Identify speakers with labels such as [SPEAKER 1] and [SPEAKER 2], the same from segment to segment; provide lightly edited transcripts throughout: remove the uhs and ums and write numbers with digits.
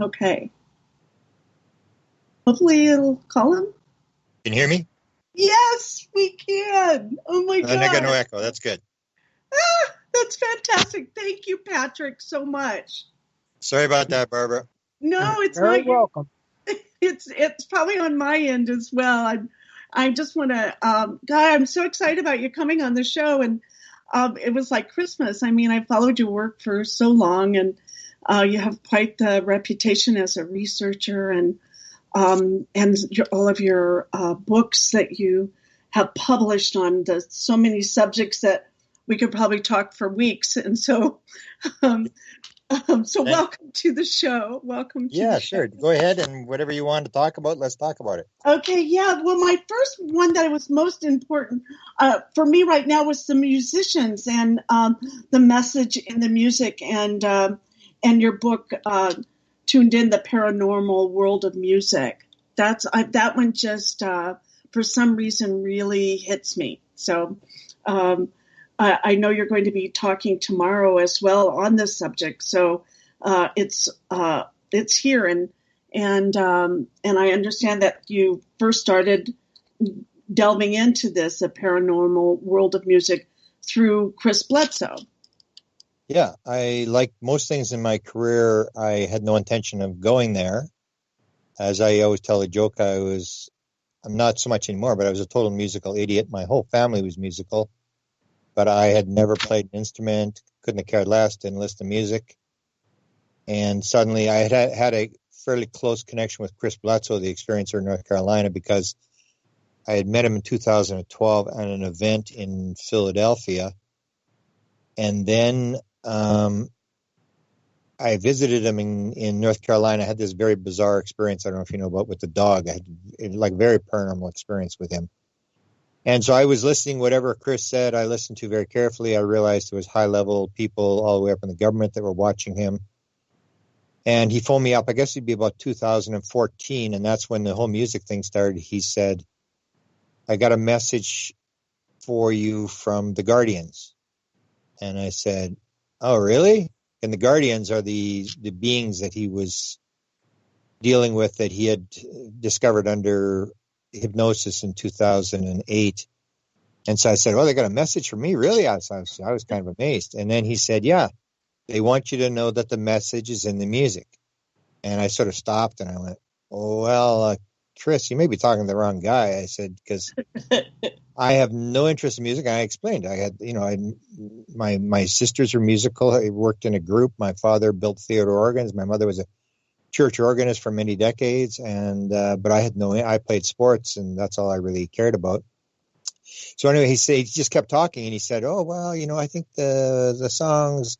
[SPEAKER 1] Okay. Hopefully it'll call him.
[SPEAKER 2] Can you hear me?
[SPEAKER 1] Yes, we can. Oh my God.
[SPEAKER 2] I got no echo. That's good.
[SPEAKER 1] That's fantastic. Thank you, Patrick, so much.
[SPEAKER 2] Sorry about that, Barbara.
[SPEAKER 1] No, it's
[SPEAKER 3] Very
[SPEAKER 1] not.
[SPEAKER 3] welcome.
[SPEAKER 1] It's probably on my end as well. I just want to, Guy, I'm so excited about you coming on the show. And it was like Christmas. I mean, I followed your work for so long, and you have quite the reputation as a researcher, and all of your books that you have published on so many subjects that we could probably talk for weeks. And so, welcome to the show. Welcome to the
[SPEAKER 2] sure.
[SPEAKER 1] show.
[SPEAKER 2] Go ahead, and whatever you want to talk about, let's talk about it.
[SPEAKER 1] Okay, yeah. Well, my first one that was most important for me right now was the musicians and the message in the music, and your book, Tuned In, the Paranormal World of Music. That one just for some reason really hits me. So I know you're going to be talking tomorrow as well on this subject. So it's here, and I understand that you first started delving into this, the paranormal world of music, through Chris Bledsoe.
[SPEAKER 2] Yeah, like most things in my career, I had no intention of going there. As I always tell a joke, I'm not so much anymore, but I was a total musical idiot. My whole family was musical, but I had never played an instrument, couldn't have cared less, didn't listen to music. And suddenly I had a fairly close connection with Chris Bledsoe, the experiencer in North Carolina, because I had met him in 2012 at an event in Philadelphia. And then I visited him in North Carolina. I had this very bizarre experience. I don't know if you know about with the dog. I had like very paranormal experience with him. And so I was listening, whatever Chris said, I listened to very carefully. I realized there was high-level people all the way up in the government that were watching him. And he phoned me up. I guess it'd be about 2014, and that's when the whole music thing started. He said, I got a message for you from the Guardians. And I said, oh, really? And the Guardians are the beings that he was dealing with, that he had discovered under hypnosis in 2008. And so I said, well, they got a message for me? Really? I was kind of amazed. And then he said, yeah, they want you to know that the message is in the music. And I sort of stopped and I went, oh, well, Chris, you may be talking to the wrong guy. I said, because I have no interest in music. I explained, I had, my sisters were musical. I worked in a group. My father built theater organs. My mother was a church organist for many decades. And, but I played sports, and that's all I really cared about. So anyway, he just kept talking, and he said, oh, well, I think the songs,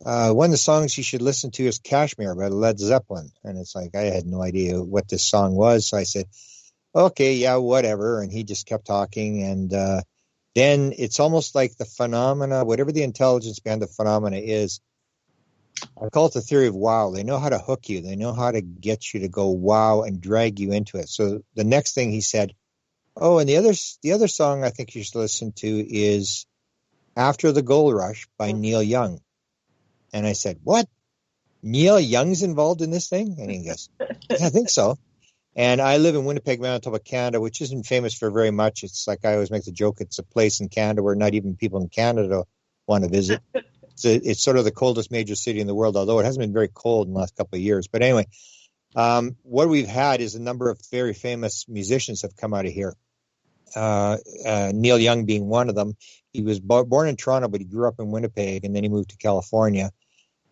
[SPEAKER 2] one of the songs you should listen to is Kashmir by Led Zeppelin. And it's like, I had no idea what this song was. So I said, okay, yeah, whatever. And he just kept talking. And then it's almost like the phenomena, whatever the intelligence behind the phenomena is, I call it the theory of wow. They know how to hook you. They know how to get you to go wow and drag you into it. So the next thing he said, oh, and the other song I think you should listen to is After the Gold Rush by Neil Young. And I said, what? Neil Young's involved in this thing? And he goes, yeah, I think so. And I live in Winnipeg, Manitoba, Canada, which isn't famous for very much. It's like I always make the joke, it's a place in Canada where not even people in Canada want to visit. It's sort of the coldest major city in the world, although it hasn't been very cold in the last couple of years. But anyway, what we've had is a number of very famous musicians have come out of here. Neil Young being one of them. He was born in Toronto, but he grew up in Winnipeg, and then he moved to California.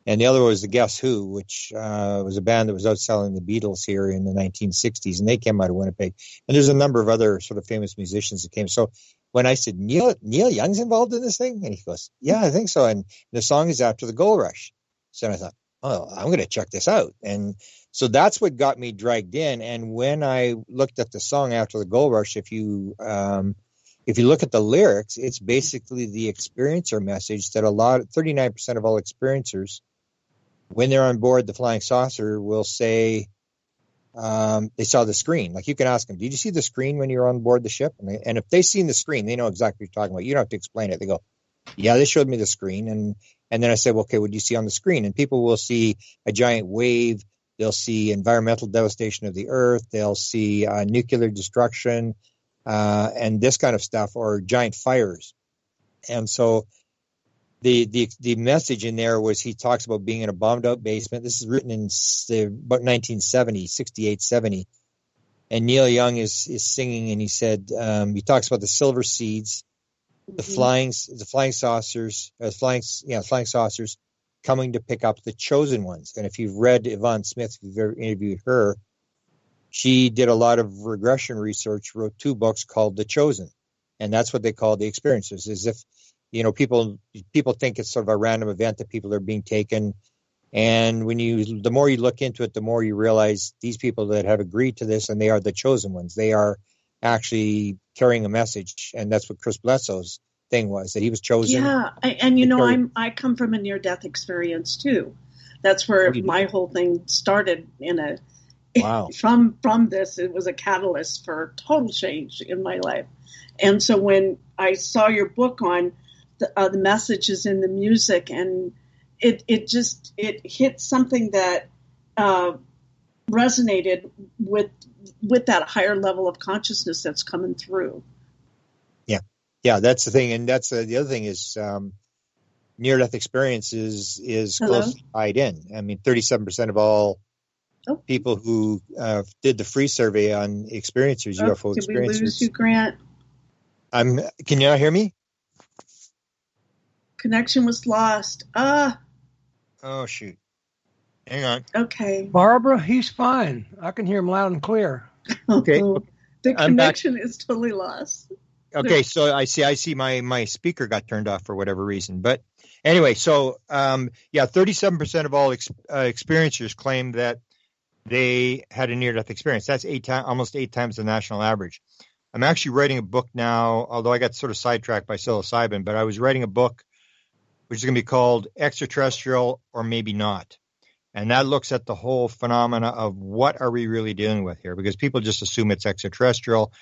[SPEAKER 2] And the other was the Guess Who, which was a band that was outselling the Beatles here in the 1960s, and they came out of Winnipeg. And there's a number of other sort of famous musicians that came. So when I said, Neil Young's involved in this thing? And he goes, yeah, I think so. And the song is After the Gold Rush. So I thought, oh, I'm going to check this out. And so that's what got me dragged in. And when I looked at the song After the Gold Rush, if you look at the lyrics, it's basically the experiencer message that 39% of all experiencers, when they're on board the flying saucer, will say they saw the screen. Like you can ask them, did you see the screen when you were on board the ship? And if they've seen the screen, they know exactly what you're talking about. You don't have to explain it. They go, yeah, they showed me the screen. And then I said, well, okay, what do you see on the screen? And people will see a giant wave They'll see environmental devastation of the earth. They'll see nuclear destruction and this kind of stuff, or giant fires. And so the message in there was, he talks about being in a bombed out basement. This is written in about 1970, 68, 70. And Neil Young is singing, and he said, he talks about the silver seeds, the flying saucers coming to pick up the chosen ones. And if you've read Yvonne Smith, if you've ever interviewed her, she did a lot of regression research, wrote 2 books called The Chosen. And that's what they call the experiencers, as if, people think it's sort of a random event that people are being taken. And the more you look into it, the more you realize these people that have agreed to this, and they are the chosen ones. They are actually carrying a message. And that's what Chris Bledsoe's thing was, that he was chosen.
[SPEAKER 1] Yeah. And I come from a near-death experience too. That's where my whole thing started
[SPEAKER 2] Wow.
[SPEAKER 1] From this, it was a catalyst for total change in my life. And so when I saw your book on the messages in the music, and it hit something that resonated with that higher level of consciousness that's coming through.
[SPEAKER 2] Yeah, that's the thing. And that's the other thing is near-death experience is closely tied in. I mean, 37% of all people who did the free survey on experiencers, UFO experiencers. Did we lose
[SPEAKER 1] you, Grant?
[SPEAKER 2] Can you not hear me?
[SPEAKER 1] Connection was lost.
[SPEAKER 2] Oh, shoot. Hang on.
[SPEAKER 1] Okay.
[SPEAKER 3] Barbara, he's fine. I can hear him loud and clear.
[SPEAKER 2] Okay.
[SPEAKER 1] The connection is totally lost.
[SPEAKER 2] Okay, so I see my speaker got turned off for whatever reason. But anyway, so 37% of all experiencers claim that they had a near-death experience. That's almost 8 times the national average. I'm actually writing a book now, although I got sort of sidetracked by psilocybin, but I was writing a book which is going to be called Extraterrestrial or Maybe Not. And that looks at the whole phenomena of what are we really dealing with here, because people just assume it's extraterrestrial.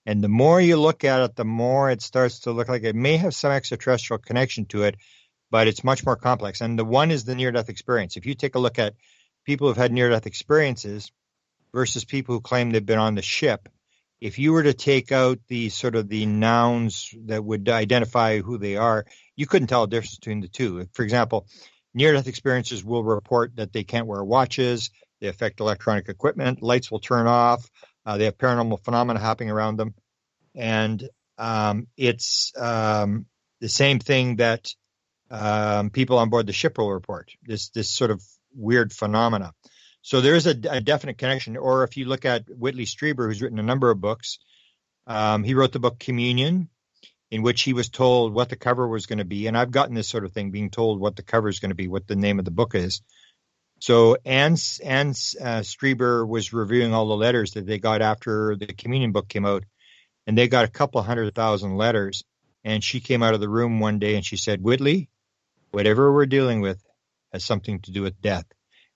[SPEAKER 2] And the more you look at it, the more it starts to look like it may have some extraterrestrial connection to it, but it's much more complex. And the one is the near-death experience. If you take a look at people who've had near-death experiences versus people who claim they've been on the ship, if you were to take out the sort of the nouns that would identify who they are, you couldn't tell a difference between the two. For example, near-death experiencers will report that they can't wear watches, they affect electronic equipment, lights will turn off, they have paranormal phenomena happening around them. And it's the same thing that people on board the ship will report, this sort of weird phenomena. So there is a definite connection. Or if you look at Whitley Strieber, who's written a number of books, he wrote the book Communion, in which he was told what the cover was going to be. And I've gotten this sort of thing, being told what the cover is going to be, what the name of the book is. So Anne Strieber was reviewing all the letters that they got after the Communion book came out. And they got a couple 100,000 letters. And she came out of the room one day and she said, Whitley, whatever we're dealing with has something to do with death.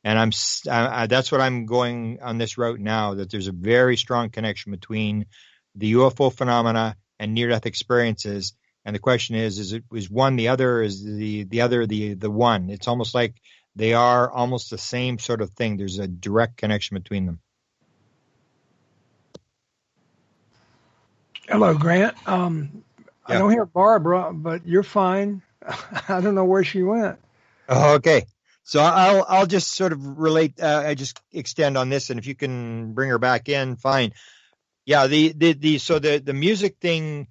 [SPEAKER 2] And that's what I'm going on this route now, that there's a very strong connection between the UFO phenomena and near-death experiences. And the question is one the other? Is the other the one? It's almost like they are almost the same sort of thing. There's a direct connection between them.
[SPEAKER 3] Hello, Grant. I don't hear Barbara, but you're fine. I don't know where she went.
[SPEAKER 2] Oh, okay. So I'll just sort of relate. I just extend on this, and if you can bring her back in, fine. Yeah. The music thing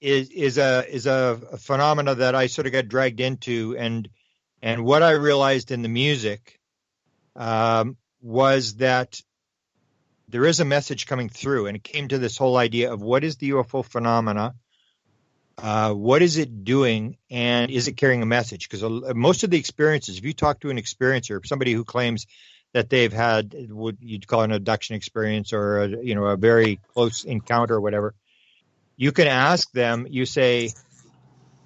[SPEAKER 2] is a phenomena that I sort of got dragged into, and what I realized in the music was that there is a message coming through, and it came to this whole idea of what is the UFO phenomena. What is it doing, and is it carrying a message? Because most of the experiences, if you talk to an experiencer, somebody who claims that they've had what you'd call an abduction experience or a very close encounter or whatever, you can ask them. You say,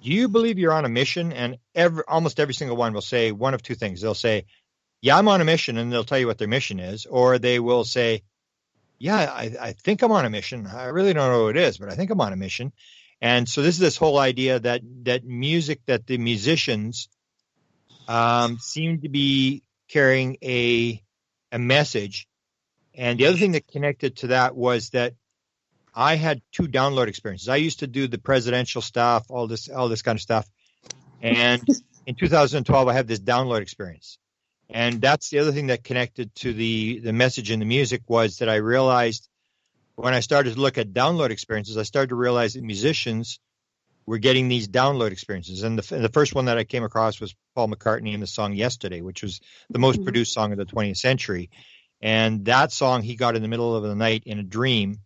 [SPEAKER 2] "Do you believe you're on a mission?" And almost every single one will say one of two things. They'll say, "Yeah, I'm on a mission," and they'll tell you what their mission is, or they will say, "Yeah, I think I'm on a mission. I really don't know what it is, but I think I'm on a mission." And so this is this whole idea that music, that the musicians seem to be carrying a message. And the other thing that connected to that was that I had 2 download experiences. I used to do the presidential stuff, all this kind of stuff. And in 2012, I had this download experience. And that's the other thing that connected to the message in the music, was that I realized when I started to look at download experiences, I started to realize that musicians were getting these download experiences. And the first one that I came across was Paul McCartney and the song Yesterday, which was the most produced song of the 20th century. And that song he got in the middle of the night in a dream.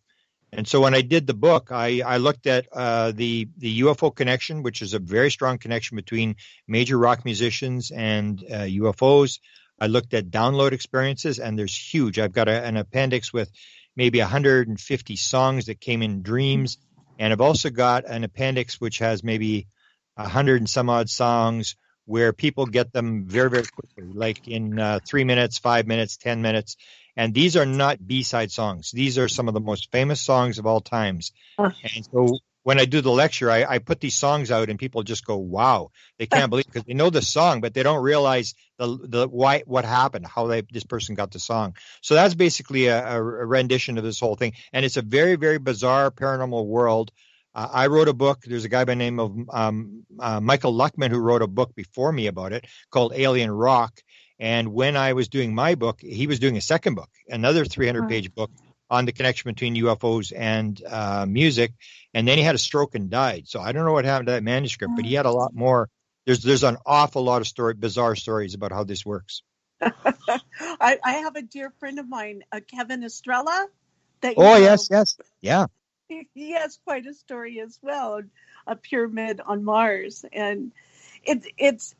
[SPEAKER 2] And so when I did the book, I looked at the UFO connection, which is a very strong connection between major rock musicians and UFOs. I looked at download experiences, and there's huge. I've got an appendix with maybe 150 songs that came in dreams. And I've also got an appendix which has maybe 100 and some odd songs where people get them very, very quickly, like in 3 minutes, 5 minutes, 10 minutes. And these are not B-side songs. These are some of the most famous songs of all times. And so when I do the lecture, I put these songs out, and people just go, wow. They can't believe it, because they know the song, but they don't realize what happened, how this person got the song. So that's basically a rendition of this whole thing. And it's a very, very bizarre paranormal world. I wrote a book. There's a guy by the name of Michael Luckman who wrote a book before me about it called Alien Rock. And when I was doing my book, he was doing a second book, another 300-page book on the connection between UFOs and music. And then he had a stroke and died. So I don't know what happened to that manuscript, but he had a lot more. There's an awful lot of bizarre stories about how this works.
[SPEAKER 1] I have a dear friend of mine, Kevin Estrella.
[SPEAKER 2] Yes. Yeah.
[SPEAKER 1] He has quite a story as well, a pyramid on Mars. And it's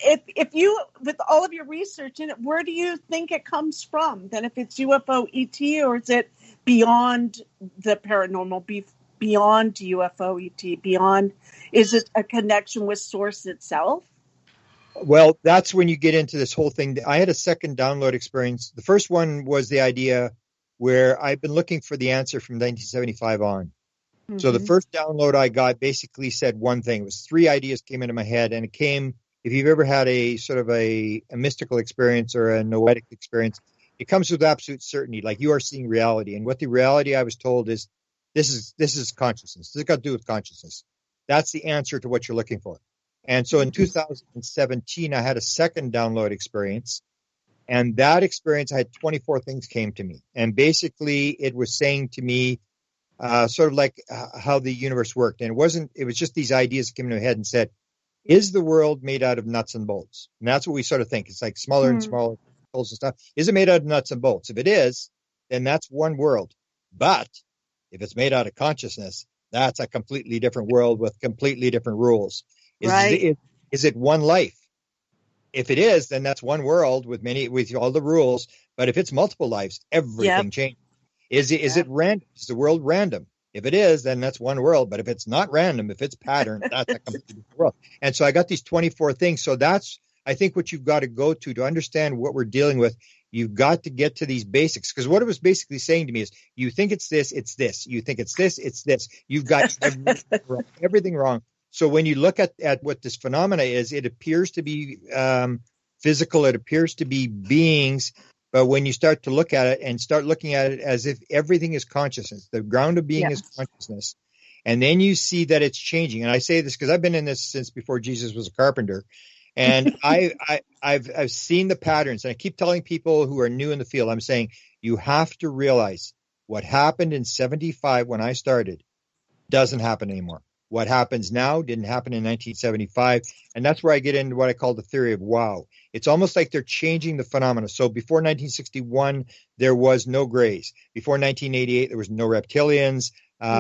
[SPEAKER 1] if you, with all of your research in it, where do you think it comes from? Then if it's UFO ET, or is it beyond the paranormal, beyond UFO ET, beyond, is it a connection with source itself?
[SPEAKER 2] Well, that's when you get into this whole thing. I had a second download experience. The first one was the idea where I've been looking for the answer from 1975 on. So the first download I got basically said one thing. It was 3 ideas came into my head, and it came, if you've ever had a sort of a mystical experience or a noetic experience, it comes with absolute certainty, like you are seeing reality. And what the reality I was told is, this is consciousness. This has got to do with consciousness. That's the answer to what you're looking for. And so in 2017, I had a second download experience. And that experience, I had 24 things came to me. And basically, it was saying to me, sort of like how the universe worked. And it was just these ideas that came into my head and said, is the world made out of nuts and bolts? And that's what we sort of think. It's like smaller and smaller bolts and stuff. Is it made out of nuts and bolts? If it is, then that's one world. But if it's made out of consciousness, that's a completely different world with completely different rules. Is it one life? If it is, then that's one world with all the rules. But if it's multiple lives, everything changes. Is it random? Is the world random? If it is, then that's one world. But if it's not random, if it's patterned, that's a completely different world. And so I got these 24 things. So that's, I think, what you've got to go to understand what we're dealing with. You've got to get to these basics, because what it was basically saying to me is, you think it's this, it's this. You think it's this, it's this. You've got everything wrong. So when you look at what this phenomena is, it appears to be physical. It appears to be beings. But when you start to look at it and start looking at it as if everything is consciousness, the ground of being is consciousness. And then you see that it's changing. And I say this because I've been in this since before Jesus was a carpenter. And I've seen the patterns. And I keep telling people who are new in the field, I'm saying, you have to realize what happened in 75 when I started doesn't happen anymore. What happens now didn't happen in 1975. And that's where I get into what I call the theory of wow. It's almost like they're changing the phenomena. So before 1961, there was no grays. Before 1988, there was no reptilians.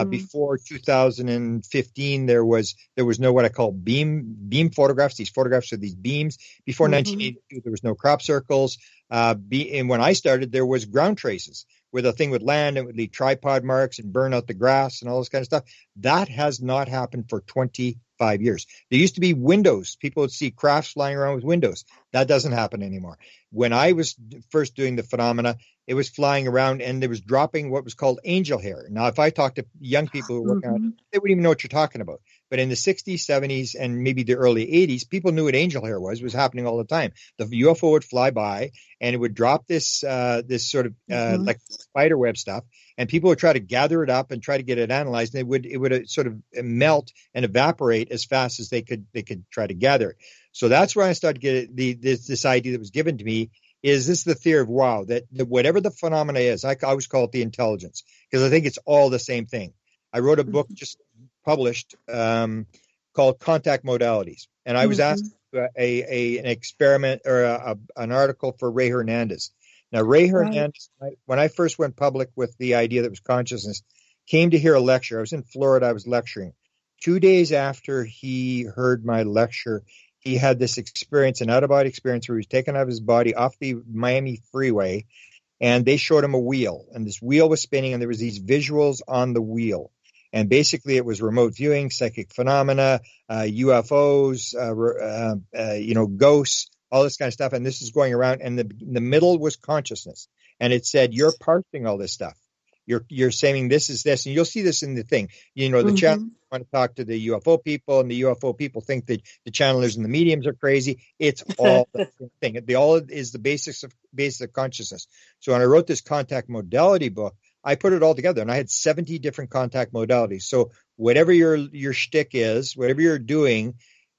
[SPEAKER 2] Before 2015, there was no what I call beam photographs, these photographs of these beams. Before 1982, there was no crop circles. And when I started, there was ground traces where the thing would land and would leave tripod marks and burn out the grass and all this kind of stuff. That has not happened for 25 years. There used to be windows. People would see crafts flying around with windows. That doesn't happen anymore. When I was first doing the phenomena, it was flying around and it was dropping what was called angel hair. Now, if I talk to young people who are working on it, they wouldn't even know what you're talking about. But in the 60s, 70s, and maybe the early 80s, people knew what angel hair was. It was happening all the time. The UFO would fly by and it would drop this sort of like spider web stuff, and people would try to gather it up and try to get it analyzed, and it would sort of melt and evaporate as fast as they could try to gather it. So that's where I started getting this idea that was given to me. Is this the theory of wow, that whatever the phenomena is, I always call it the intelligence, because I think it's all the same thing. I wrote a book just published called Contact Modalities, and I was asked an experiment or an article for Ray Hernandez. Now, Ray Hernandez, when I first went public with the idea that it was consciousness, came to hear a lecture. I was in Florida. I was lecturing. 2 days after he heard my lecture, he had this experience, an out-of-body experience, where he was taken out of his body off the Miami freeway, and they showed him a wheel, and this wheel was spinning, and there was these visuals on the wheel. And basically it was remote viewing, psychic phenomena, UFOs, ghosts, all this kind of stuff. And this is going around, and the middle was consciousness. And it said, you're parsing all this stuff. You're saying this is this, and you'll see this in the thing. The channel want to talk to the UFO people, and the UFO people think that the channelers and the mediums are crazy. It's all the same thing. It all is the basics of consciousness. So when I wrote this contact modality book, I put it all together, and I had 70 different contact modalities. So whatever your shtick is, whatever you're doing,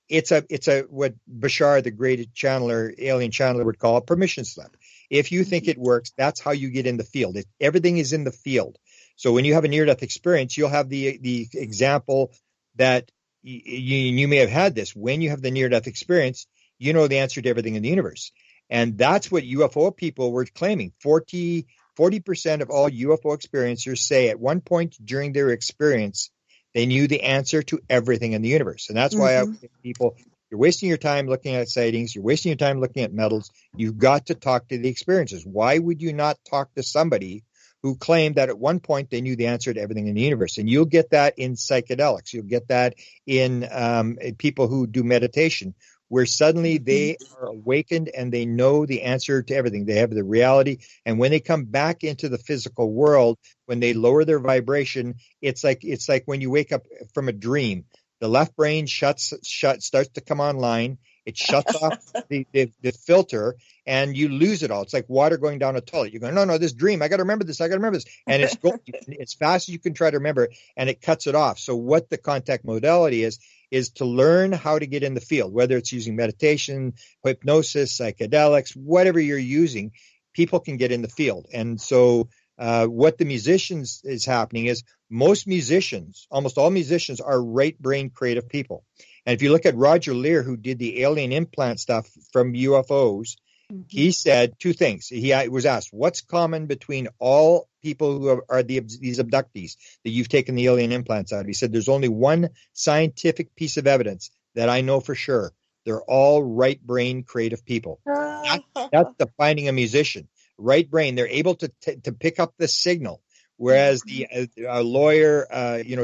[SPEAKER 2] it's a what Bashar, the great alien channeler, would call a permission slip. If you think it works, that's how you get in the field. Everything is in the field. So when you have a near-death experience, you'll have the example that you may have had this. When you have the near-death experience, you know the answer to everything in the universe. And that's what UFO people were claiming. 40% of all UFO experiencers say at one point during their experience, they knew the answer to everything in the universe. And that's why I would say to people, you're wasting your time looking at sightings. You're wasting your time looking at metals. You've got to talk to the experiences. Why would you not talk to somebody who claimed that at one point they knew the answer to everything in the universe? And you'll get that in psychedelics. You'll get that in people who do meditation, where suddenly they are awakened and they know the answer to everything. They have the reality. And when they come back into the physical world, when they lower their vibration, it's like when you wake up from a dream. The left brain starts to come online. It shuts off the filter, and you lose it all. It's like water going down a toilet. You're going, no, this dream. I got to remember this. And it's going as fast as you can try to remember it, and it cuts it off. So what the contact modality is to learn how to get in the field, whether it's using meditation, hypnosis, psychedelics, whatever you're using, people can get in the field. And so what the musicians is happening is most musicians, almost all musicians, are right brain creative people. And if you look at Roger Lear, who did the alien implant stuff from UFOs, he said two things. He was asked, what's common between all people who are these abductees that you've taken the alien implants out of? He said, there's only one scientific piece of evidence that I know for sure. They're all right brain creative people. That's defining a musician. Right brain. They're able to pick up the signal, whereas a lawyer,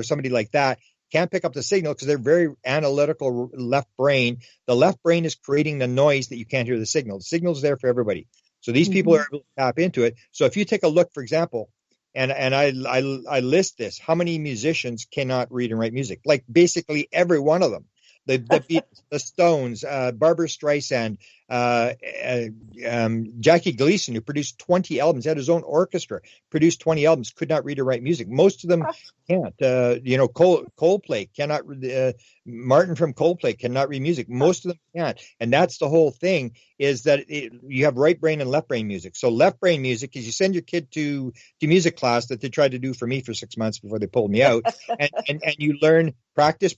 [SPEAKER 2] somebody like that, can't pick up the signal because they're very analytical left brain. The left brain is creating the noise that you can't hear the signal. The signal's there for everybody. So these people are able to tap into it. So if you take a look, for example, and I list this, how many musicians cannot read and write music? Like basically every one of them. The Beatles, the Stones, Barbara Streisand, Jackie Gleason, who produced 20 albums, had his own orchestra, produced 20 albums, could not read or write music. Most of them can't. Coldplay cannot. Martin from Coldplay cannot read music. Most of them can't. And that's the whole thing, is that you have right brain and left brain music. So left brain music is you send your kid to music class that they tried to do for me for 6 months before they pulled me out. and you learn practice,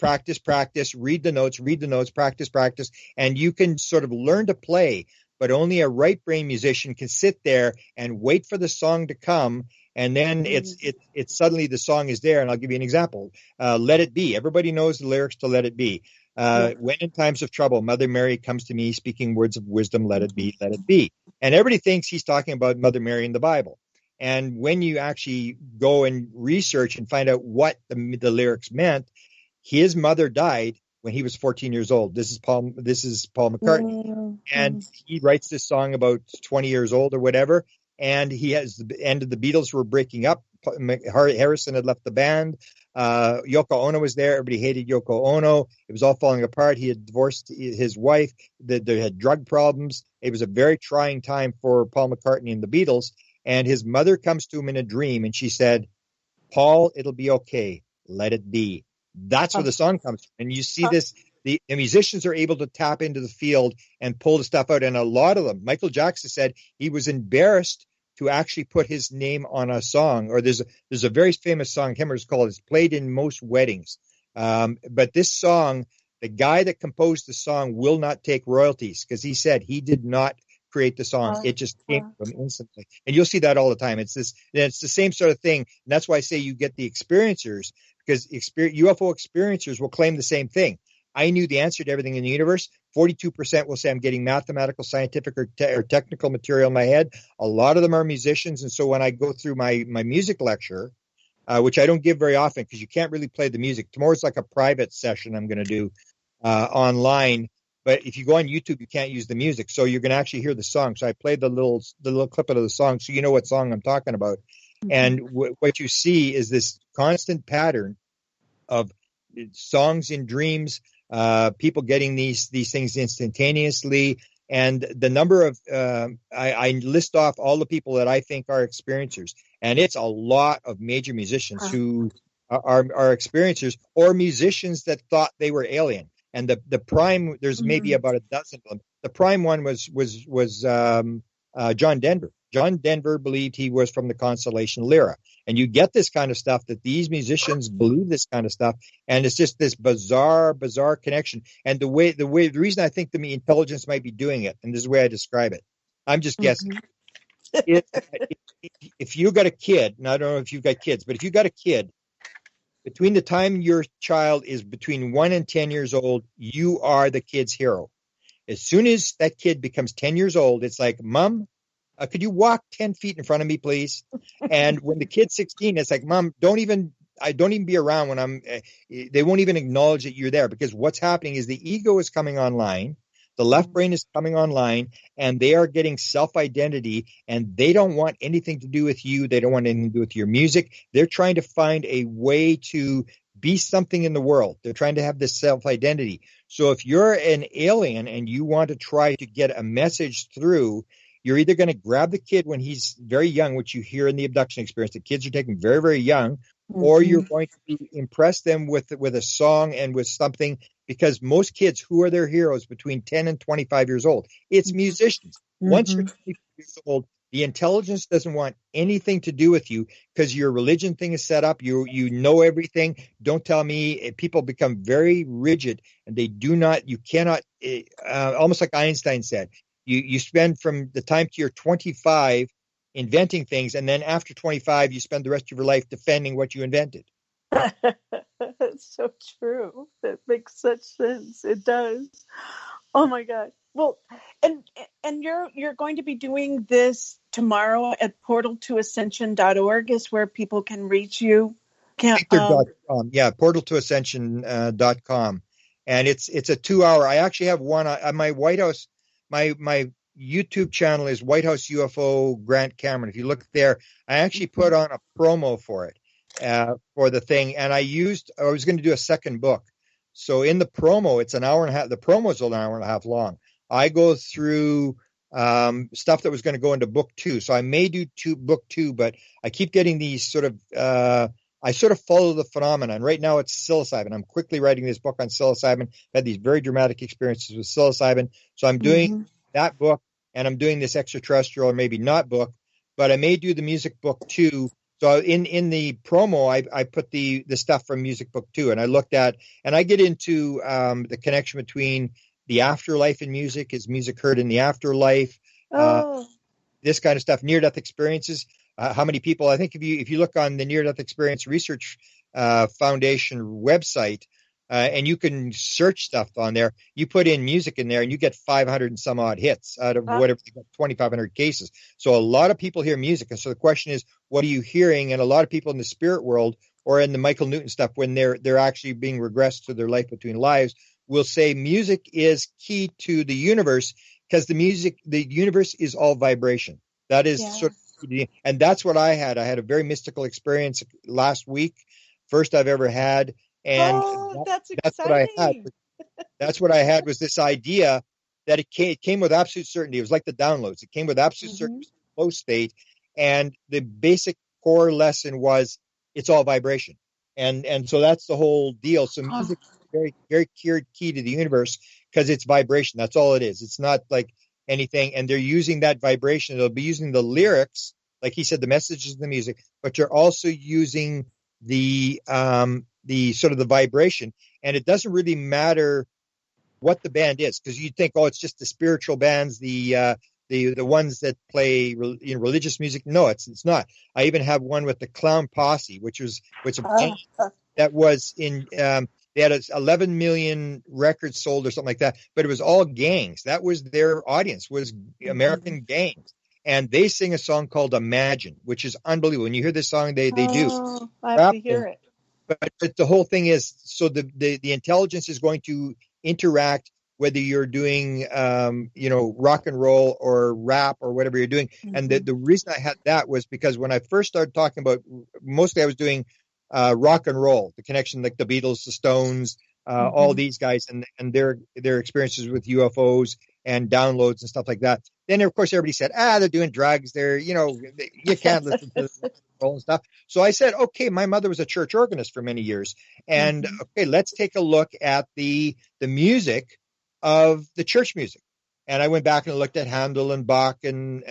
[SPEAKER 2] read the notes, practice. And you can sort of learn to play, but only a right brain musician can sit there and wait for the song to come. And then it's suddenly the song is there. And I'll give you an example. Let It Be. Everybody knows the lyrics to Let It Be. When in times of trouble, Mother Mary comes to me speaking words of wisdom. Let it be, let it be. And everybody thinks he's talking about Mother Mary in the Bible. And when you actually go and research and find out what the lyrics meant, his mother died when he was 14 years old. This is Paul McCartney. And he writes this song about 20 years old or whatever. and he has the end of the Beatles were breaking up. Harrison had left the band. Yoko Ono was there. Everybody hated Yoko Ono. It was all falling apart. He had divorced his wife. They had drug problems. It was a very trying time for Paul McCartney and the Beatles. And his mother comes to him in a dream, and she said, "Paul, it'll be okay. Let it be." That's where the song comes from. And you see this. The musicians are able to tap into the field and pull the stuff out. And a lot of them, Michael Jackson said he was embarrassed to actually put his name on a song. Or there's a very famous song, Himmer's called, it's played in most weddings. But this song, the guy that composed the song will not take royalties because he said he did not create the song. It just came from instantly. And you'll see that all the time. It's the same sort of thing. And that's why I say you get the experiencers, because UFO experiencers will claim the same thing. I knew the answer to everything in the universe. 42% will say I'm getting mathematical, scientific, or technical material in my head. A lot of them are musicians. And so when I go through my music lecture, which I don't give very often because you can't really play the music. Tomorrow's like a private session I'm going to do online. But if you go on YouTube, you can't use the music. So you're going to actually hear the song. So I played the little clip of the song so you know what song I'm talking about. Mm-hmm. And what you see is this constant pattern of songs in dreams, people getting these things instantaneously, and the number of I list off all the people that I think are experiencers, and it's a lot of major musicians who are experiencers, or musicians that thought they were alien. And the prime, there's maybe about a dozen of them. The prime one was John Denver. John Denver believed he was from the constellation Lyra. And you get this kind of stuff that these musicians believe this kind of stuff. And it's just this bizarre connection. And the reason I think the intelligence might be doing it, and this is the way I describe it, I'm just guessing. If you got a kid, and I don't know if you've got kids, but if you got a kid, between the time your child is between 1 and 10 years old, you are the kid's hero. As soon as that kid becomes 10 years old, it's like, Mom, could you walk 10 feet in front of me, please? And when the kid's 16, it's like, Mom, don't even be around when they won't even acknowledge that you're there, because what's happening is the ego is coming online. The left brain is coming online, and they are getting self-identity, and they don't want anything to do with you. They don't want anything to do with your music. They're trying to find a way to be something in the world. They're trying to have this self-identity. So if you're an alien and you want to try to get a message through, you're either going to grab the kid when he's very young, which you hear in the abduction experience. The kids are taken very, very young, or you're going to impress them with a song and with something, because most kids, who are their heroes between 10 and 25 years old? It's musicians. Once you're 25 years old, the intelligence doesn't want anything to do with you, because your religion thing is set up. You know everything. Don't tell me. People become very rigid, and you cannot, almost like Einstein said, you spend from the time you're 25 inventing things, and then after 25, you spend the rest of your life defending what you invented.
[SPEAKER 4] That's so true. That makes such sense. It does. Oh my God. Well, and you're going to be doing this tomorrow at portaltoascension.org is where people can reach you.
[SPEAKER 2] Yeah, portaltoascension.com. And it's a 2-hour. I actually have one on my White House. My YouTube channel is White House UFO Grant Cameron. If you look there, I actually put on a promo for it, for the thing. And I was going to do a second book. So in the promo, it's an hour and a half. The promo is an hour and a half long. I go through stuff that was going to go into book 2. So I may do book 2, but I keep getting these sort of, I sort of follow the phenomenon. Right now it's psilocybin. I'm quickly writing this book on psilocybin. Had these very dramatic experiences with psilocybin. So I'm doing that book, and I'm doing this extraterrestrial, or maybe not book, but I may do the music book 2. So in the promo, I put the stuff from music book 2, and I looked at, and I get into the connection between the afterlife in music. Is music heard in the afterlife? This kind of stuff, near-death experiences. How many people? I think if you look on the Near-Death Experience Research Foundation website, and you can search stuff on there, you put in music in there, and you get 500 and some odd hits out of whatever, 2,500 cases. So a lot of people hear music, and so the question is, what are you hearing? And a lot of people in the spirit world, or in the Michael Newton stuff, when they're actually being regressed to their life between lives, will say music is key to the universe, because the universe is all vibration. That is sort of And that's what I had. I had a very mystical experience last week, first I've ever had. And
[SPEAKER 4] that's
[SPEAKER 2] that's what I had.
[SPEAKER 4] exciting.
[SPEAKER 2] That's what I had, was this idea that it came with absolute certainty. It was like the downloads. It came with absolute certainty, flow state. And the basic core lesson was it's all vibration. And so that's the whole deal. So music is very, very key to the universe because it's vibration. That's all it is. It's not like anything. And they're using that vibration. They'll be using the lyrics, like he said, the messages of the music, but you're also using the sort of the vibration. And it doesn't really matter what the band is, because you'd think, oh, it's just the spiritual bands, the ones that play religious music. No, it's not. I even have one with the Clown Posse, which a band that was in. They had 11 million records sold or something like that, but it was all gangs. That was their audience, was American gangs. And they sing a song called Imagine, which is unbelievable. When you hear this song, they do.
[SPEAKER 4] I have to hear it.
[SPEAKER 2] But the whole thing is, so the intelligence is going to interact whether you're doing, rock and roll or rap or whatever you're doing. And the reason I had that was because when I first started talking about, mostly I was doing rock and roll, the connection, like the Beatles, the Stones, all these guys and their experiences with UFOs and downloads and stuff like that. Then, of course, everybody said, they're doing drugs. You can't listen to roll and stuff. So I said, okay, my mother was a church organist for many years. And okay, let's take a look at the music of the church music. And I went back and looked at Handel and Bach and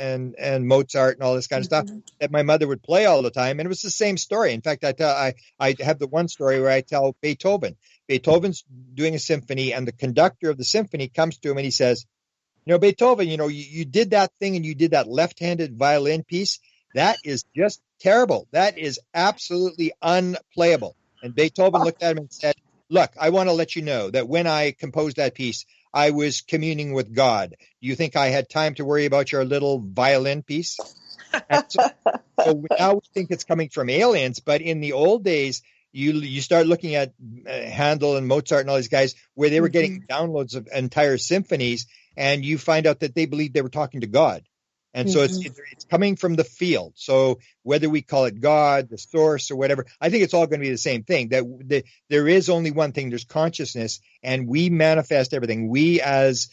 [SPEAKER 2] Mozart and all this kind of stuff that my mother would play all the time. And it was the same story. In fact, I have the one story where I tell Beethoven. Beethoven's doing a symphony, and the conductor of the symphony comes to him and he says, Beethoven, you did that thing and you did that left-handed violin piece. That is just terrible. That is absolutely unplayable. And Beethoven looked at him and said, look, I want to let you know that when I composed that piece, I was communing with God. Do you think I had time to worry about your little violin piece? So now we think it's coming from aliens, but in the old days, you start looking at Handel and Mozart and all these guys where they were getting downloads of entire symphonies, and you find out that they believed they were talking to God. And so it's coming from the field. So whether we call it God, the source, or whatever, I think it's all going to be the same thing. That there is only one thing. There's consciousness, and we manifest everything. We, as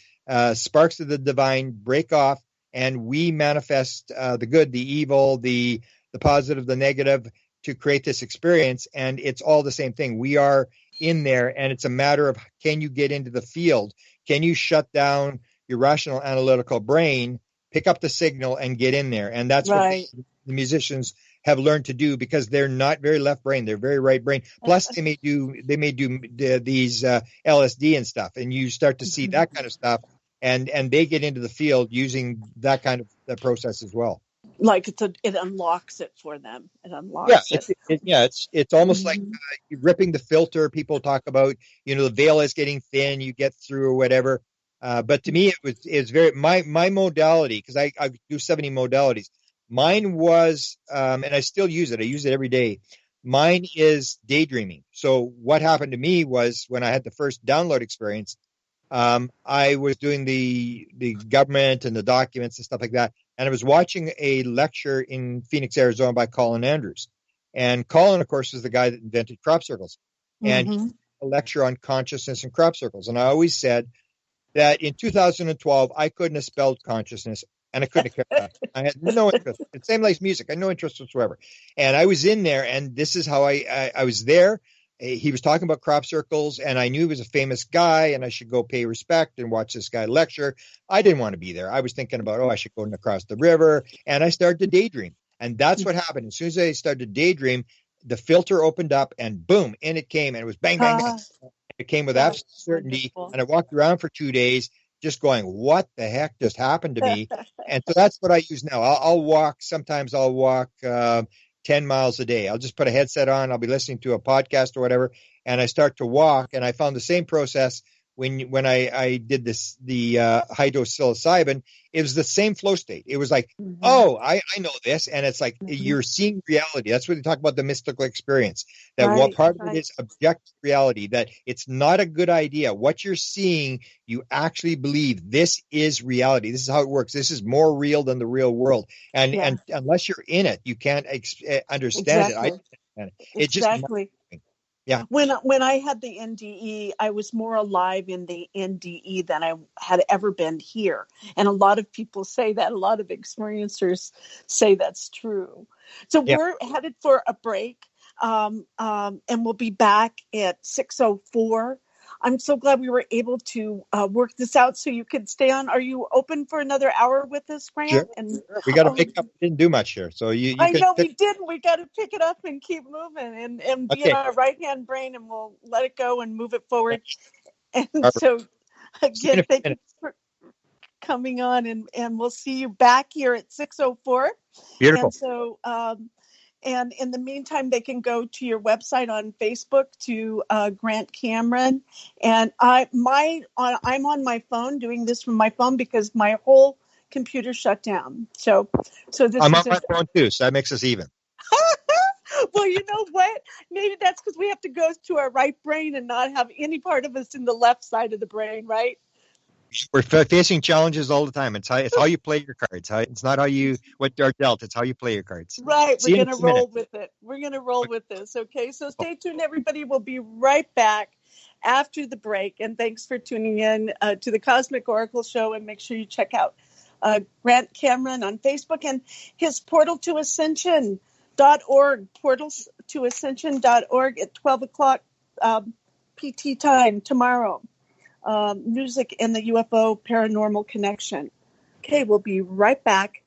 [SPEAKER 2] sparks of the divine, break off, and we manifest the good, the evil, the positive, the negative, to create this experience. And it's all the same thing. We are in there, and it's a matter of, can you get into the field? Can you shut down your rational analytical brain, pick up the signal, and get in there? And that's what the musicians have learned to do, because they're not very left brain, they're very right brain. Plus they may do these LSD and stuff, and you start to see that kind of stuff, and they get into the field using that kind of process as well.
[SPEAKER 4] Like it unlocks it for them. It unlocks
[SPEAKER 2] it's almost like ripping the filter. People talk about, the veil is getting thin, you get through or whatever. But to me, it's very, my modality, because I do 70 modalities. Mine was, and I still use it. I use it every day. Mine is daydreaming. So what happened to me was, when I had the first download experience, I was doing the government and the documents and stuff like that. And I was watching a lecture in Phoenix, Arizona by Colin Andrews. And Colin, of course, is the guy that invented crop circles. And he did a lecture on consciousness and crop circles. And I always said that in 2012, I couldn't have spelled consciousness, and I couldn't have kept that. I had no interest. It's same like music. I had no interest whatsoever. And I was in there, and this is how I was there. He was talking about crop circles, and I knew he was a famous guy, and I should go pay respect and watch this guy lecture. I didn't want to be there. I was thinking about, I should go across the river, and I started to daydream. And that's what happened. As soon as I started to daydream, the filter opened up, and boom, in it came, and it was bang, bang, bang. It came with absolute certainty, and I walked around for 2 days just going, what the heck just happened to me? And so that's what I use now. I'll walk. Sometimes I'll walk 10 miles a day. I'll just put a headset on. I'll be listening to a podcast or whatever, and I start to walk. And I found the same process when I did the high dose psilocybin, it was the same flow state. It was like, oh, I know this. And it's like, you're seeing reality. That's what they talk about, the mystical experience, that what part of it is objective reality, that it's not a good idea. What you're seeing, you actually believe this is reality. This is how it works. This is more real than the real world. And unless you're in it, you can't understand it. I understand it. It's just yeah.
[SPEAKER 4] When I had the NDE, I was more alive in the NDE than I had ever been here. And a lot of people say that. A lot of experiencers say that's true. So we're headed for a break, and we'll be back at 6:04. I'm so glad we were able to work this out so you could stay on. Are you open for another hour with us, Grant?
[SPEAKER 2] Sure. And we got to pick up. We didn't do much here, so you
[SPEAKER 4] I know we didn't. We got to pick it up and keep moving, and be in our right-hand brain, and we'll let it go and move it forward. And so, again, thank you for coming on, and we'll see you back here at 6:04.
[SPEAKER 2] Beautiful.
[SPEAKER 4] And so. And in the meantime, they can go to your website on Facebook to Grant Cameron. And I'm on my phone doing this from my phone because my whole computer shut down. So this
[SPEAKER 2] I'm on my phone too, so that makes us even.
[SPEAKER 4] Well, you know what? Maybe that's because we have to go to our right brain and not have any part of us in the left side of the brain, right?
[SPEAKER 2] We're facing challenges all the time. It's how you play your cards. It's not what are dealt. It's how you play your cards.
[SPEAKER 4] Right. We're going to roll with it. We're going to roll with this. Okay. So stay tuned, everybody. We'll be right back after the break. And thanks for tuning in to the Cosmic Oracle Show. And make sure you check out Grant Cameron on Facebook and his Portal to Ascension.org, portalstoascension.org at 12 o'clock PT time tomorrow. Music and the UFO Paranormal Connection. Okay, we'll be right back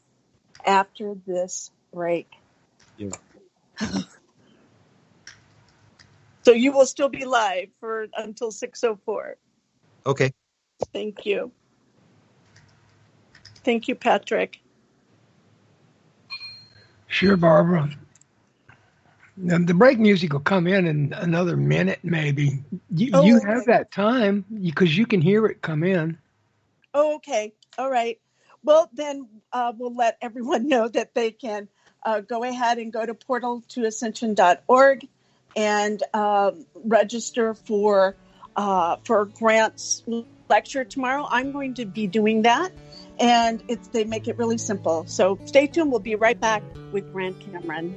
[SPEAKER 4] after this break.
[SPEAKER 2] Yeah.
[SPEAKER 4] So you will still be live until 6:04.
[SPEAKER 2] Okay.
[SPEAKER 4] Thank you. Thank you, Patrick.
[SPEAKER 3] Sure, Barbara. Now, the break music will come in another minute, maybe. You have that time because you can hear it come in.
[SPEAKER 4] Oh, okay. All right. Well, then we'll let everyone know that they can go ahead and go to portaltoascension.org and register for Grant's lecture tomorrow. I'm going to be doing that, and they make it really simple. So stay tuned. We'll be right back with Grant Cameron.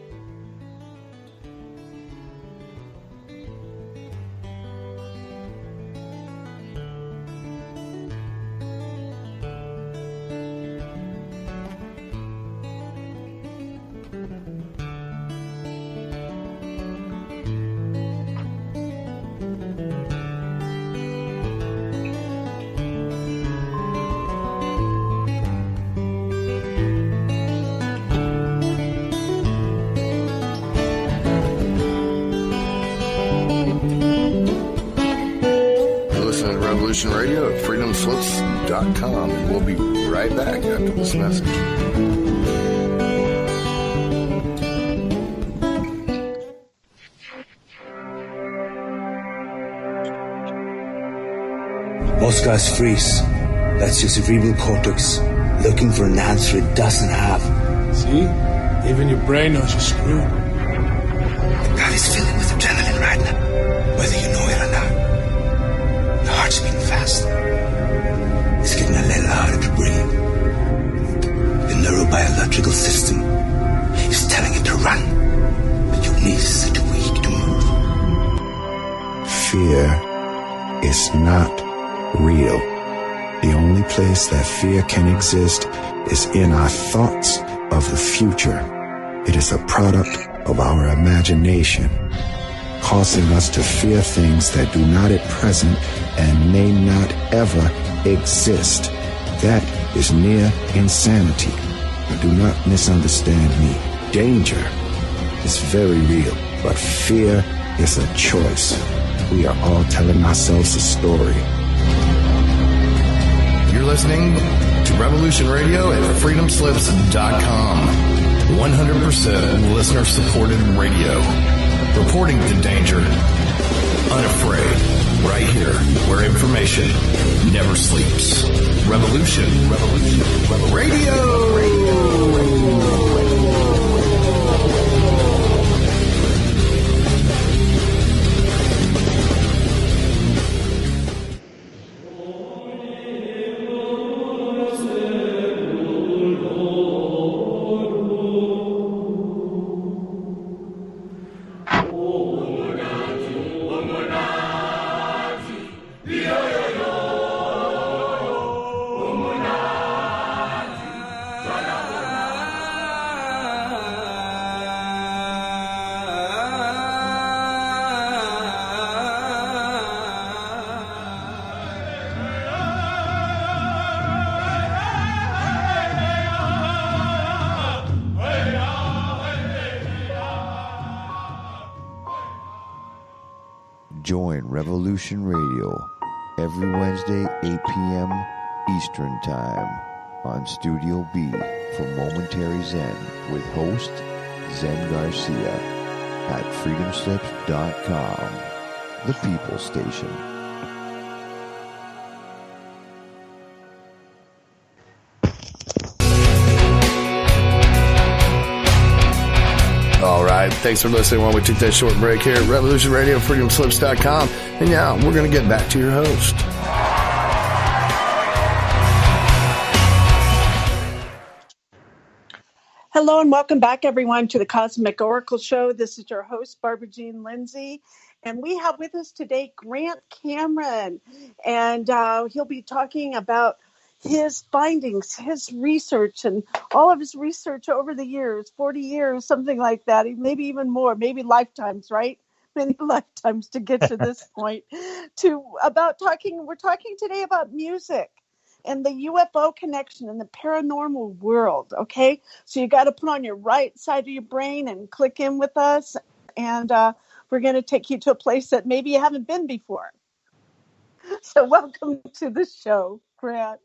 [SPEAKER 5] Radio at freedomslips.com, and we'll be right back after this message.
[SPEAKER 6] Most guys freeze. That's your cerebral cortex looking for an answer it doesn't have.
[SPEAKER 7] See? Even your brain knows you're screwed.
[SPEAKER 6] The body's filling with adrenaline right now, whether you know it or not. The heart's beating fast. It's getting a little harder to breathe. The neurobiological system is telling it to run, but your knees are too weak to move.
[SPEAKER 8] Fear is not real. The only place that fear can exist is in our thoughts of the future. It is a product of our imagination, causing us to fear things that do not at present and may not ever exist. That is near insanity. Do not misunderstand me. Danger is very real, but fear is a choice. We are all telling ourselves a story.
[SPEAKER 5] You're listening to Revolution Radio at freedomslips.com. 100% listener-supported radio. Reporting to danger. Unafraid. Right here, where information never sleeps. Revolution Radio.
[SPEAKER 9] Join Revolution Radio every Wednesday, 8 p.m. Eastern Time on Studio B for Momentary Zen with host Zen Garcia at freedomslips.com, the People Station.
[SPEAKER 5] All right. Thanks for listening while we took that short break here at Revolution Radio, freedomslips.com. And now we're going to get back to your host.
[SPEAKER 4] Hello and welcome back, everyone, to the Cosmic Oracle Show. This is your host, Barbara Jean Lindsey. And we have with us today Grant Cameron. And he'll be talking about his findings, his research, and all of his research over the years, 40 years, something like that, maybe even more, maybe lifetimes, right? Many lifetimes to get to this point. We're talking today about music and the UFO connection and the paranormal world, okay? So you got to put on your right side of your brain and click in with us, and we're going to take you to a place that maybe you haven't been before. So welcome to the show, Grant.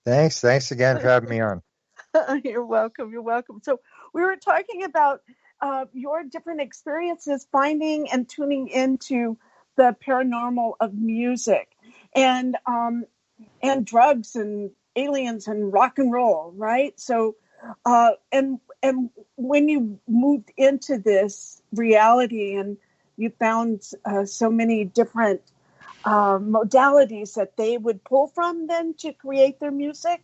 [SPEAKER 2] Thanks again for having me on.
[SPEAKER 4] You're welcome. So we were talking about your different experiences finding and tuning into the paranormal of music and drugs and aliens and rock and roll, right? So and when you moved into this reality and you found so many different modalities that they would pull from then to create their music?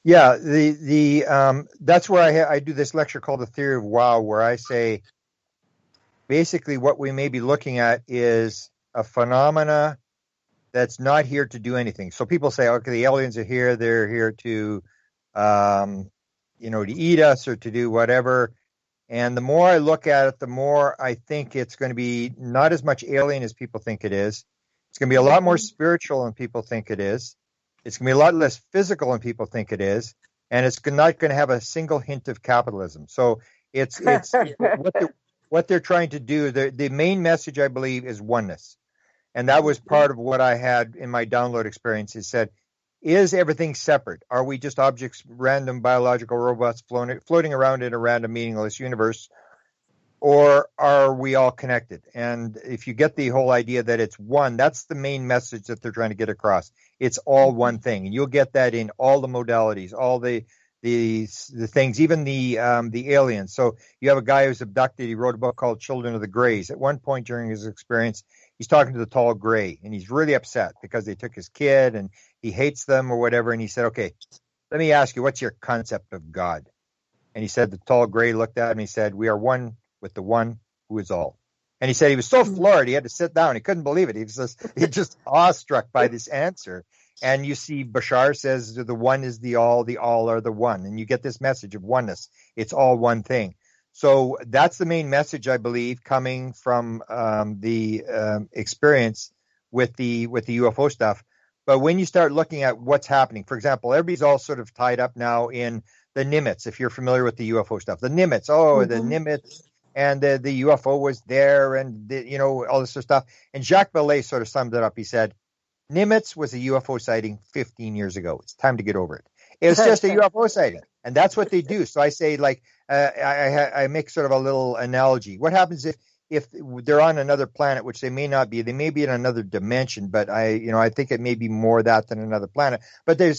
[SPEAKER 2] Yeah, that's where I do this lecture called The Theory of Wow, where I say basically what we may be looking at is a phenomena that's not here to do anything. So people say, okay, the aliens are here, they're here to to eat us or to do whatever. And the more I look at it, the more I think it's going to be not as much alien as people think it is. It's going to be a lot more spiritual than people think it is. It's going to be a lot less physical than people think it is. And it's not going to have a single hint of capitalism. So it's what they're trying to do. The main message, I believe, is oneness. And that was part of what I had in my download experience. It said, is everything separate? Are we just objects, random biological robots floating around in a random, meaningless universe? Or are we all connected? And if you get the whole idea that it's one, that's the main message that they're trying to get across. It's all one thing. And you'll get that in all the modalities, all the things, even the aliens. So you have a guy who's abducted. He wrote a book called Children of the Greys. At one point during his experience, he's talking to the tall gray, and he's really upset because they took his kid and he hates them or whatever. And he said, okay, let me ask you, what's your concept of God? And he said, the tall gray looked at him and he said, we are one with the one who is all. And he said he was so floored, he had to sit down. He couldn't believe it. He was just awestruck by this answer. And you see Bashar says the one is the all are the one. And you get this message of oneness. It's all one thing. So that's the main message, I believe, coming from the experience with the UFO stuff. But when you start looking at what's happening, for example, everybody's all sort of tied up now in the Nimitz, if you're familiar with the UFO stuff. The Nimitz, the Nimitz, and the UFO was there, and all this sort of stuff. And Jacques Vallée sort of summed it up. He said, Nimitz was a UFO sighting 15 years ago. It's time to get over it. It's just a UFO sighting. And that's what they do. So I say, I make sort of a little analogy. What happens if they're on another planet, which they may not be, they may be in another dimension, but I think it may be more that than another planet. But they're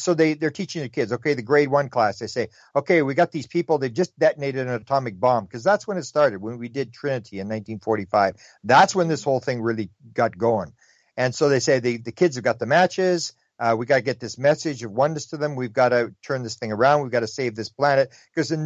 [SPEAKER 2] teaching the kids, okay, the grade 1 class, they say, okay, we got these people, they just detonated an atomic bomb, because that's when it started, when we did Trinity in 1945. That's when this whole thing really got going. And so they say the kids have got the matches. We got to get this message of oneness to them. We've got to turn this thing around. We've got to save this planet, because a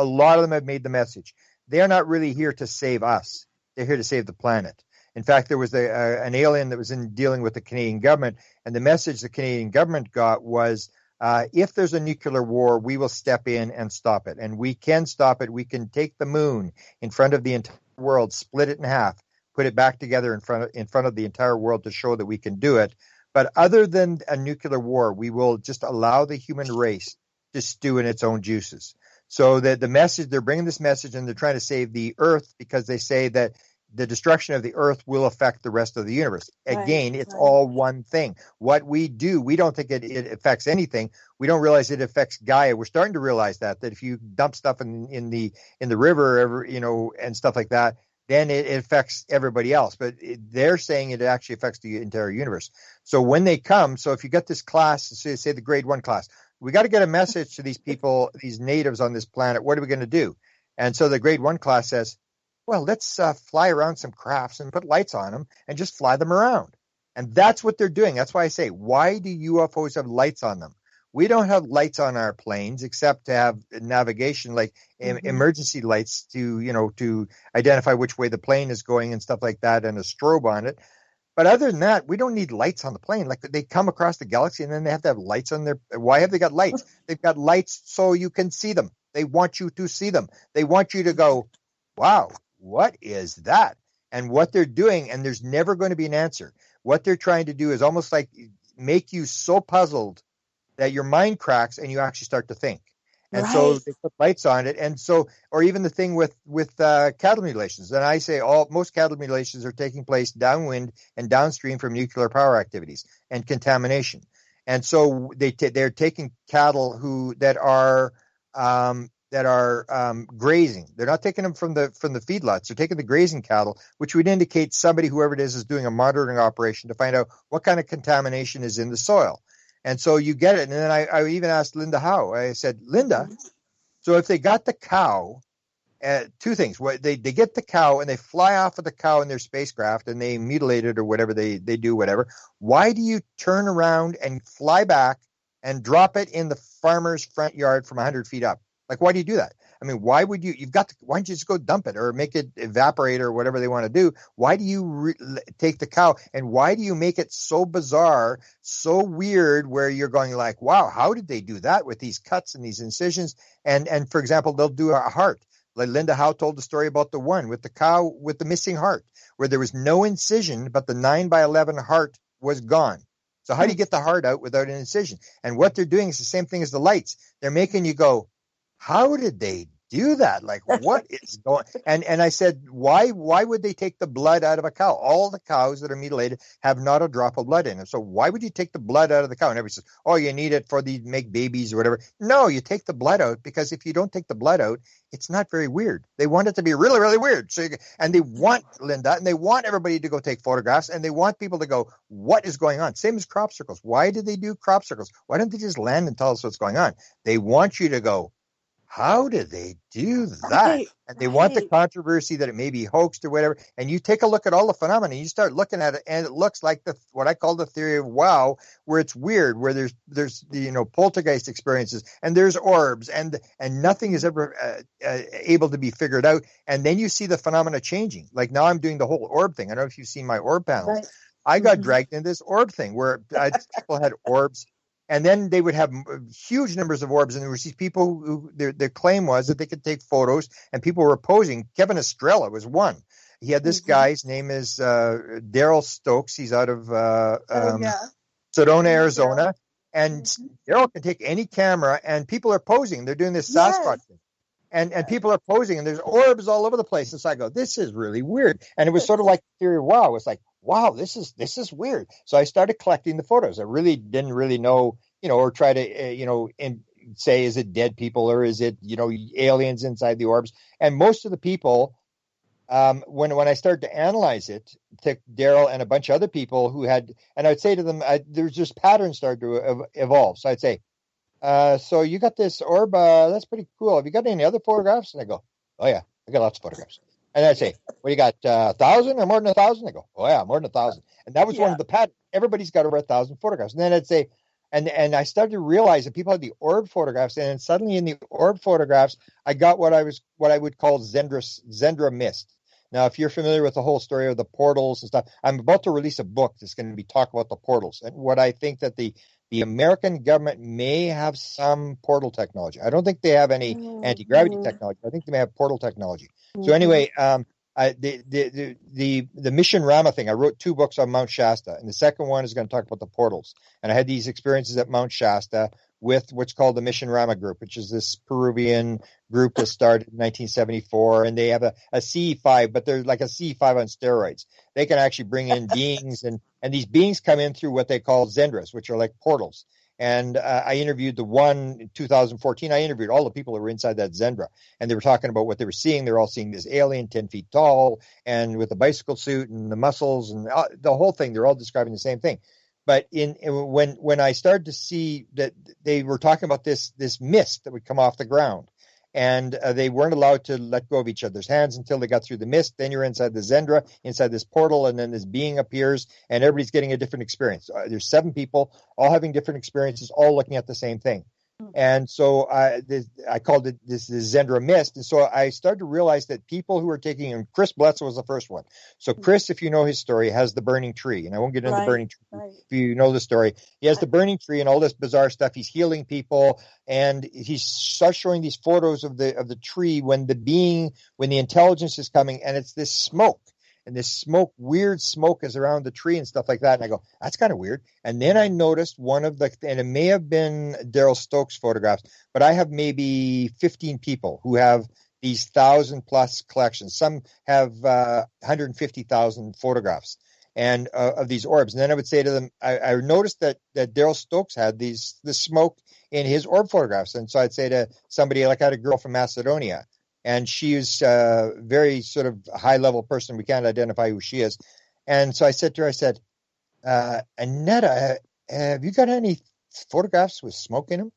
[SPEAKER 2] lot of them have made the message. They're not really here to save us. They're here to save the planet. In fact, there was an alien that was dealing with the Canadian government, and the message the Canadian government got was, if there's a nuclear war, we will step in and stop it. And we can stop it. We can take the moon in front of the entire world, split it in half, put it back together in front of the entire world to show that we can do it. But other than a nuclear war, we will just allow the human race to stew in its own juices. So that the message, they're bringing this message, and they're trying to save the Earth, because they say that the destruction of the Earth will affect the rest of the universe. Again, it's all one thing. What we do, we don't think it affects anything. We don't realize it affects Gaia. We're starting to realize that if you dump stuff in the river, and stuff like that, then it affects everybody else. But they're saying it actually affects the entire universe. So when they come, so if you get this class, say the grade 1 class, we got to get a message to these people, these natives on this planet. What are we going to do? And so the grade 1 class says, well, let's fly around some crafts and put lights on them and just fly them around. And that's what they're doing. That's why I say, why do UFOs have lights on them? We don't have lights on our planes except to have navigation, like emergency lights to identify which way the plane is going and stuff like that, and a strobe on it. But other than that, we don't need lights on the plane. Like, they come across the galaxy and then they have to have lights on their. Why have they got lights? They've got lights so you can see them. They want you to see them. They want you to go, wow, what is that? And what they're doing, and there's never going to be an answer. What they're trying to do is almost like make you so puzzled that your mind cracks and you actually start to think. And so they put lights on it. And so, or even the thing with cattle mutilations. And I say most cattle mutilations are taking place downwind and downstream from nuclear power activities and contamination. And so they're taking cattle that are grazing. They're not taking them from the feedlots. They're taking the grazing cattle, which would indicate somebody, whoever it is doing a monitoring operation to find out what kind of contamination is in the soil. And so you get it. And then I even asked Linda Howe. I said, Linda, so if they got the cow, two things. They get the cow and they fly off with the cow in their spacecraft and they mutilate it or whatever they do, whatever. Why do you turn around and fly back and drop it in the farmer's front yard from 100 feet up? Like, why do you do that? I mean, why don't you just go dump it or make it evaporate or whatever they want to do? Why do you take the cow, and why do you make it so bizarre, so weird, where you're going like, wow, how did they do that with these cuts and these incisions? And for example, they'll do a heart. Like Linda Howe told the story about the one with the cow with the missing heart, where there was no incision, but the 9x11 heart was gone. So how do you get the heart out without an incision? And what they're doing is the same thing as the lights. They're making you go, how did they do that? Like, what is going? And I said, why would they take the blood out of a cow? All the cows that are mutilated have not a drop of blood in them. So why would you take the blood out of the cow? And everybody says, oh, you need it make babies or whatever. No, you take the blood out, because if you don't take the blood out, it's not very weird. They want it to be really, really weird. And they want Linda, and they want everybody to go take photographs, and they want people to go, what is going on? Same as crop circles. Why do they do crop circles? Why don't they just land and tell us what's going on? They want you to go, how did they do that? And they want the controversy that it may be hoaxed or whatever. And you take a look at all the phenomena, and you start looking at it, and it looks like what I call the theory of wow, where it's weird, where there's poltergeist experiences, and there's orbs, and nothing is ever able to be figured out. And then you see the phenomena changing. Like now I'm doing the whole orb thing. I don't know if you've seen my orb panels. Right. I got dragged into this orb thing where people had orbs. And then they would have huge numbers of orbs, and there were these people who their claim was that they could take photos, and people were posing. Kevin Estrella was one. He had this guy's name is Daryl Stokes. He's out of Sedona, Arizona, and Daryl can take any camera, and people are posing. They're doing this Sasquatch thing. And people are posing, and there's orbs all over the place. And so I go, this is really weird. And it was sort of like the theory of wow. It was like, wow, this is weird. So I started collecting the photos. I really didn't really know, or try to, and say, is it dead people or is it, aliens inside the orbs? And most of the people when I started to analyze it, to Daryl and a bunch of other people who had, and I'd say to them, there's just patterns started to evolve. So I'd say, so you got this orb, that's pretty cool. Have you got any other photographs? And I go, oh yeah, I got lots of photographs. And I'd say, well, you got 1,000 or more than 1,000? I go, oh yeah, more than 1,000. And that was one of the patterns. Everybody's got over 1,000 photographs. And then I'd say, and I started to realize that people had the orb photographs, and then suddenly in the orb photographs, I got what I would call Zendra mist. Now, if you're familiar with the whole story of the portals and stuff, I'm about to release a book that's going to be talking about the portals and what I think that the American government may have some portal technology. I don't think they have any anti-gravity technology. I think they may have portal technology. So anyway, the Mission Rama thing, I wrote 2 books on Mount Shasta, and the second one is going to talk about the portals. And I had these experiences at Mount Shasta with what's called the Mission Rama group, which is this Peruvian group that started in 1974, and they have a C5, but they're like a C5 on steroids. They can actually bring in beings, and these beings come in through what they call Zendras, which are like portals. And I interviewed the one in 2014. I interviewed all the people that were inside that Zendra, and they were talking about what they were seeing. They're all seeing this alien 10 feet tall and with a bicycle suit and the muscles and the whole thing. They're all describing the same thing. But when I started to see that they were talking about this mist that would come off the ground, and they weren't allowed to let go of each other's hands until they got through the mist. Then you're inside the Zendra, inside this portal, and then this being appears, and everybody's getting a different experience. There's 7 people, all having different experiences, all looking at the same thing. And so I called it this Zendra mist. And so I started to realize that people who were taking, and Chris Bletsoe was the first one. So Chris, if you know his story, has the burning tree. And I won't get into the burning tree. If you know the story, he has the burning tree and all this bizarre stuff. He's healing people. And he starts showing these photos of the tree when the intelligence is coming, and it's this smoke. And this smoke, weird smoke is around the tree and stuff like that. And I go, that's kind of weird. And then I noticed one of and it may have been Daryl Stokes' photographs, but I have maybe 15 people who have these 1,000+ collections. Some have 150,000 photographs and of these orbs. And then I would say to them, I noticed that Daryl Stokes had this smoke in his orb photographs. And so I'd say to somebody, like I had a girl from Macedonia, and she's a very sort of high-level person. We can't identify who she is. And so I said to her, Annetta, have you got any photographs with smoke in them?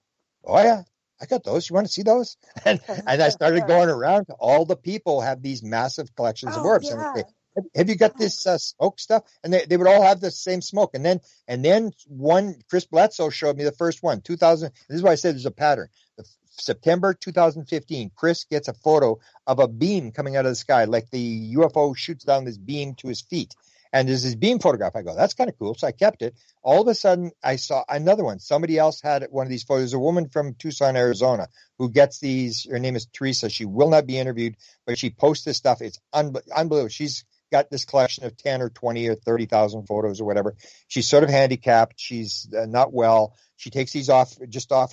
[SPEAKER 2] Oh, yeah, I got those. You want to see those? And I started going around. All the people have these massive collections of orbs. Yeah. And they say, have you got this smoke stuff? And they would all have the same smoke. And then one, Chris Bletsoe showed me the first one, 2000. This is why I said there's a pattern. September 2015, Chris gets a photo of a beam coming out of the sky, like the UFO shoots down this beam to his feet. And there's this beam photograph. I go, that's kind of cool. So I kept it. All of a sudden, I saw another one. Somebody else had one of these photos. A woman from Tucson, Arizona, who gets these. Her name is Teresa. She will not be interviewed, but she posts this stuff. It's unbelievable. She's got this collection of 10 or 20 or 30,000 photos or whatever. She's sort of handicapped. She's not well. She takes these off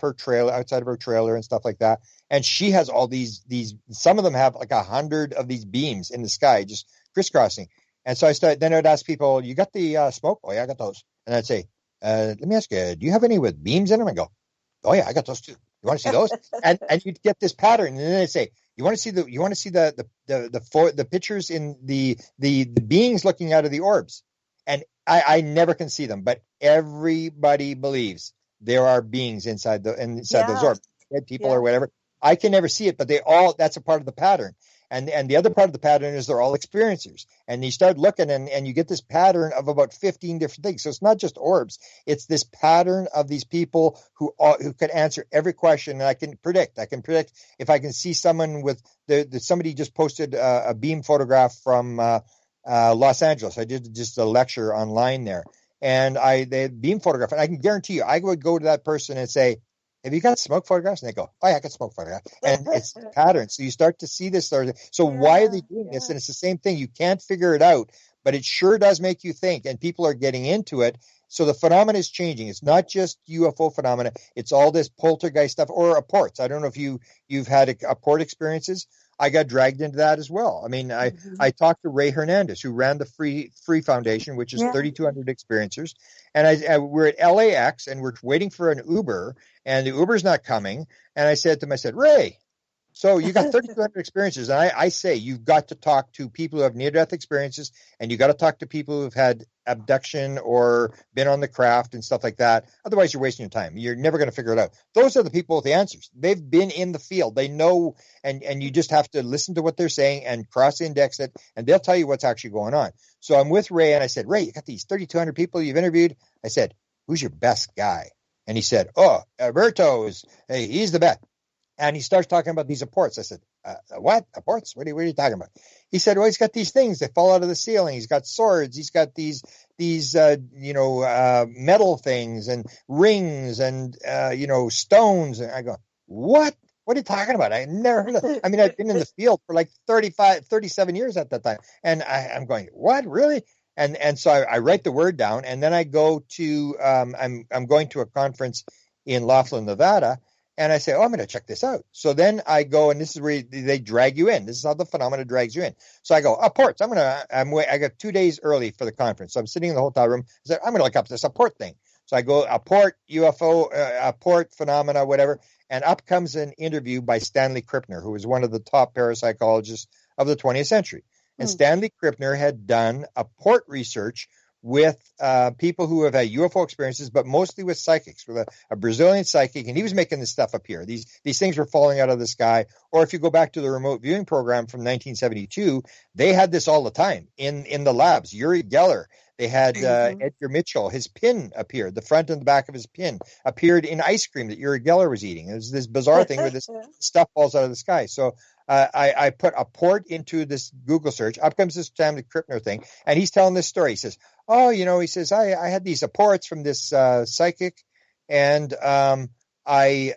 [SPEAKER 2] her trailer, outside of her trailer and stuff like that. And she has all these, some of them have like 100 of these beams in the sky, just crisscrossing. And so then I'd ask people, you got the smoke? Oh yeah, I got those. And I'd say, let me ask you, do you have any with beams in them? I go, oh yeah, I got those too. You want to see those? and you'd get this pattern. And then they'd say, you want to see the pictures in the beings looking out of the orbs. And I never can see them, but everybody believes there are beings inside those orbs, dead people or whatever. I can never see it, but that's a part of the pattern. And the other part of the pattern is they're all experiencers. And you start looking and you get this pattern of about 15 different things. So it's not just orbs. It's this pattern of these people who could answer every question. And I can predict if I can see someone with somebody just posted a beam photograph from Los Angeles. I did just a lecture online there. And they beam photograph, and I can guarantee you, I would go to that person and say, have you got smoke photographs? And they go, oh yeah, I got smoke photographs. And it's patterns. So you start to see this. So why are they doing this? And it's the same thing. You can't figure it out, but it sure does make you think, and people are getting into it. So the phenomena is changing. It's not just UFO phenomena. It's all this poltergeist stuff or apports. I don't know if you've had apport experiences. I got dragged into that as well. I mean, I talked to Ray Hernandez, who ran the Free Foundation, which is 3,200 experiencers. And we're at LAX and we're waiting for an Uber, and the Uber's not coming. And I said to him, Ray, So you got 3,200 experiences. And I say you've got to talk to people who have near-death experiences, and you got to talk to people who've had abduction or been on the craft and stuff like that. Otherwise, you're wasting your time. You're never going to figure it out. Those are the people with the answers. They've been in the field. They know, and you just have to listen to what they're saying and cross-index it, and they'll tell you what's actually going on. So I'm with Ray, and I said, Ray, you got these 3,200 people you've interviewed? I said, who's your best guy? And he said, Alberto he's the best. And he starts talking about these apports. I said, what? Apports? What are you talking about? He said, well, he's got these things that fall out of the ceiling. He's got swords. He's got these metal things and rings and, stones. And I go, what? What are you talking about? I never heard of it. I mean, I've been in the field for like 37 years at that time. And I'm going, what? Really? And so I write the word down, and then I go to, I'm going to a conference in Laughlin, Nevada. And I say, I'm going to check this out. So then I go, and this is where they drag you in. This is how the phenomena drags you in. So I go, apports. I got 2 days early for the conference. So I'm sitting in the hotel room. I said, I'm going to look up this apport thing. So I go, apport, UFO, apport, phenomena, whatever. And up comes an interview by Stanley Krippner, who was one of the top parapsychologists of the 20th century. And Stanley Krippner had done apport research with people who have had UFO experiences, but mostly with psychics, with a Brazilian psychic, and he was making this stuff appear. These things were falling out of the sky. Or if you go back to the remote viewing program from 1972, they had this all the time in the labs. Uri Geller, they had Edgar Mitchell. His pin appeared. The front and the back of his pin appeared in ice cream that Uri Geller was eating. It was this bizarre thing where this stuff falls out of the sky. So I put apport into this Google search. Up comes this Stanley Krippner thing, and he's telling this story. He says, he says, I had these apports from this psychic, and I had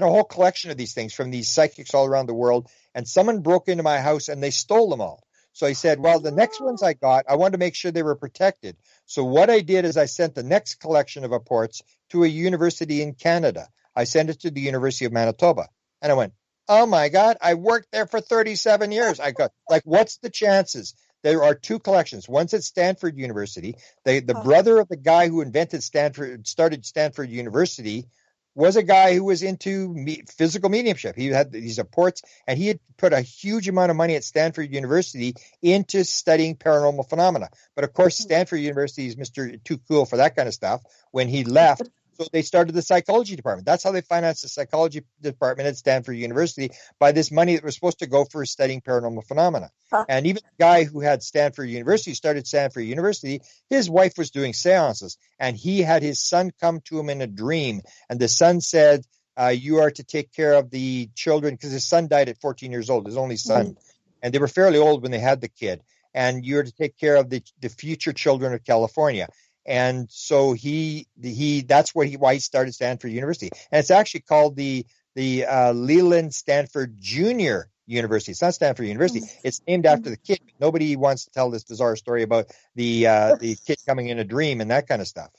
[SPEAKER 2] a whole collection of these things from these psychics all around the world, and someone broke into my house and they stole them all. So he said, well, the next ones I got, I wanted to make sure they were protected. So what I did is I sent the next collection of apports to a university in Canada. I sent it to the University of Manitoba. And I went, oh, my God, I worked there for 37 years. I got, what's the chances? There are two collections. One's at Stanford University. The brother of the guy who started Stanford University was a guy who was into physical mediumship. He had these apports, and he had put a huge amount of money at Stanford University into studying paranormal phenomena. But of course, Stanford University is Mr. Too Cool for that kind of stuff. When he left, so they started the psychology department. That's how they financed the psychology department at Stanford University, by this money that was supposed to go for studying paranormal phenomena. And even the guy who had Stanford University, started Stanford University, his wife was doing seances, and he had his son come to him in a dream. And the son said, you are to take care of the children, because his son died at 14 years old, his only son. And they were fairly old when they had the kid. And you're to take care of the future children of California. And so that's why he started Stanford University. And it's actually called the Leland Stanford Junior University. It's not Stanford University. It's named after the kid. Nobody wants to tell this bizarre story about the kid coming in a dream and that kind of stuff.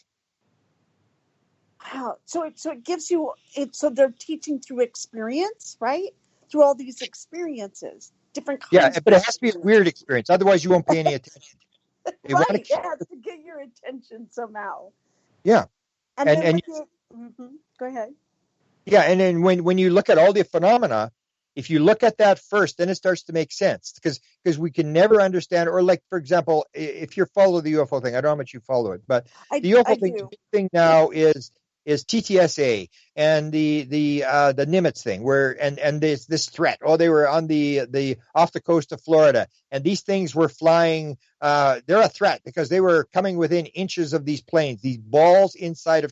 [SPEAKER 4] Wow. So it gives you so they're teaching through experience, right? Through all these experiences, different kinds.
[SPEAKER 2] Yeah, but it has to be a weird experience. Otherwise, you won't pay any attention.
[SPEAKER 4] Right, it has to get your attention somehow.
[SPEAKER 2] Yeah,
[SPEAKER 4] and go ahead.
[SPEAKER 2] Yeah, and then when you look at all the phenomena, if you look at that first, then it starts to make sense, because we can never understand. Or like, for example, if you follow the UFO thing, I don't know how much you follow it, but the UFO thing, the big thing now is TTSA and the Nimitz thing, where and there's this threat. They were on the off the coast of Florida, and these things were flying. They're a threat because they were coming within inches of these planes, these balls inside of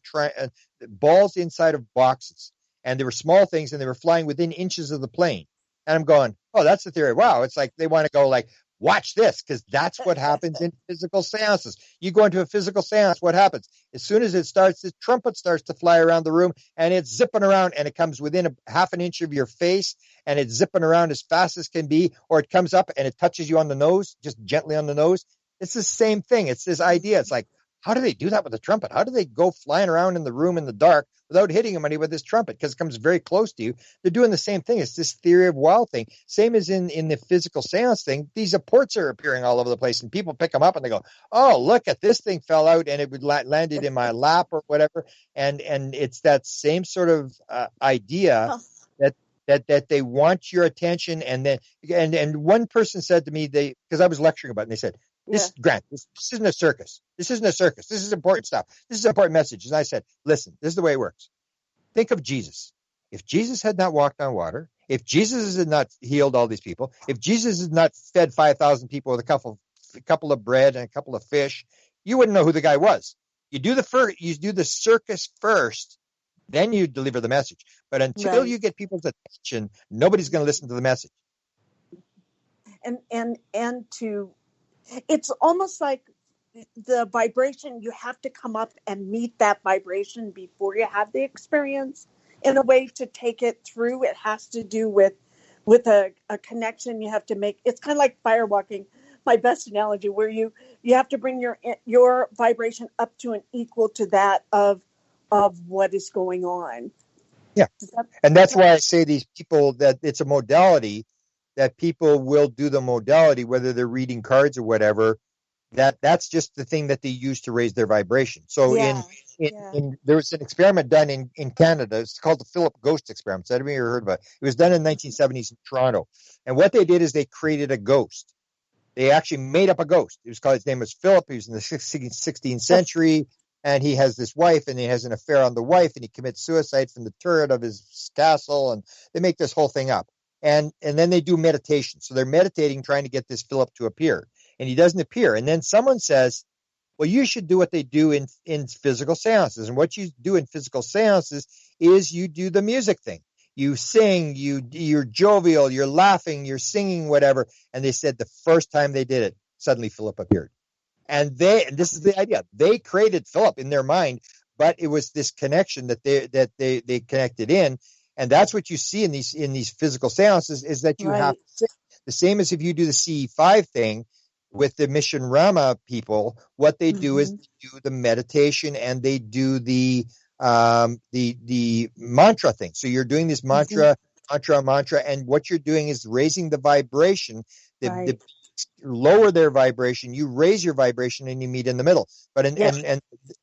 [SPEAKER 2] boxes, and they were small things, and they were flying within inches of the plane. And I'm going, that's the theory. Wow, it's like they want to go like, watch this, because that's what happens in physical seances. You go into a physical seance, what happens? As soon as it starts, the trumpet starts to fly around the room, and it's zipping around, and it comes within a half an inch of your face, and it's zipping around as fast as can be, or it comes up and it touches you on the nose, just gently on the nose. It's the same thing. It's this idea. It's like, how do they do that with the trumpet? How do they go flying around in the room in the dark without hitting anybody with this trumpet? Because it comes very close to you. They're doing the same thing. It's this theory of wild thing. Same as in the physical seance thing. These apports are appearing all over the place, and people pick them up and they go, oh, look at this thing fell out and it would landed in my lap or whatever. And it's that same sort of idea that that they want your attention. And then, and one person said to me, because I was lecturing about it, and they said, Grant, this isn't a circus. This isn't a circus. This is important stuff. This is important message. And I said, listen, this is the way it works. Think of Jesus. If Jesus had not walked on water, if Jesus had not healed all these people, if Jesus had not fed 5,000 people with a couple of bread and a couple of fish, you wouldn't know who the guy was. You do the circus first, then you deliver the message. But until you get people's attention, nobody's going to listen to the message.
[SPEAKER 4] And it's almost like the vibration, you have to come up and meet that vibration before you have the experience. In a way to take it through, it has to do with a connection you have to make. It's kind of like firewalking, my best analogy, where you have to bring your vibration up to an equal to that of what is going on.
[SPEAKER 2] Yeah. And that's why I say these people that it's a modality, that people will do the modality, whether they're reading cards or whatever. That's just the thing that they use to raise their vibration. So there was an experiment done in Canada. It's called the Philip Ghost experiment. I haven't ever heard about it. It was done in the 1970s in Toronto. And what they did is they created a ghost. They actually made up a ghost. His name was Philip. He was in the 16th century. And he has this wife, and he has an affair on the wife, and he commits suicide from the turret of his castle. And they make this whole thing up. And then they do meditation. So they're meditating, trying to get this Philip to appear. And he doesn't appear. And then someone says, well, you should do what they do in physical seances. And what you do in physical seances is you do the music thing. You sing, you're jovial, you're laughing, you're singing, whatever. And they said the first time they did it, suddenly Philip appeared. And this is the idea. They created Philip in their mind, but it was this connection that they connected in. And that's what you see in these physical seances, is that you have to sing. The same as if you do the CE5 thing with the Mission Rama people. What they do is they do the meditation, and they do the mantra thing. So you're doing this mantra, and what you're doing is raising the vibration. The lower their vibration, you raise your vibration, and you meet in the middle. But and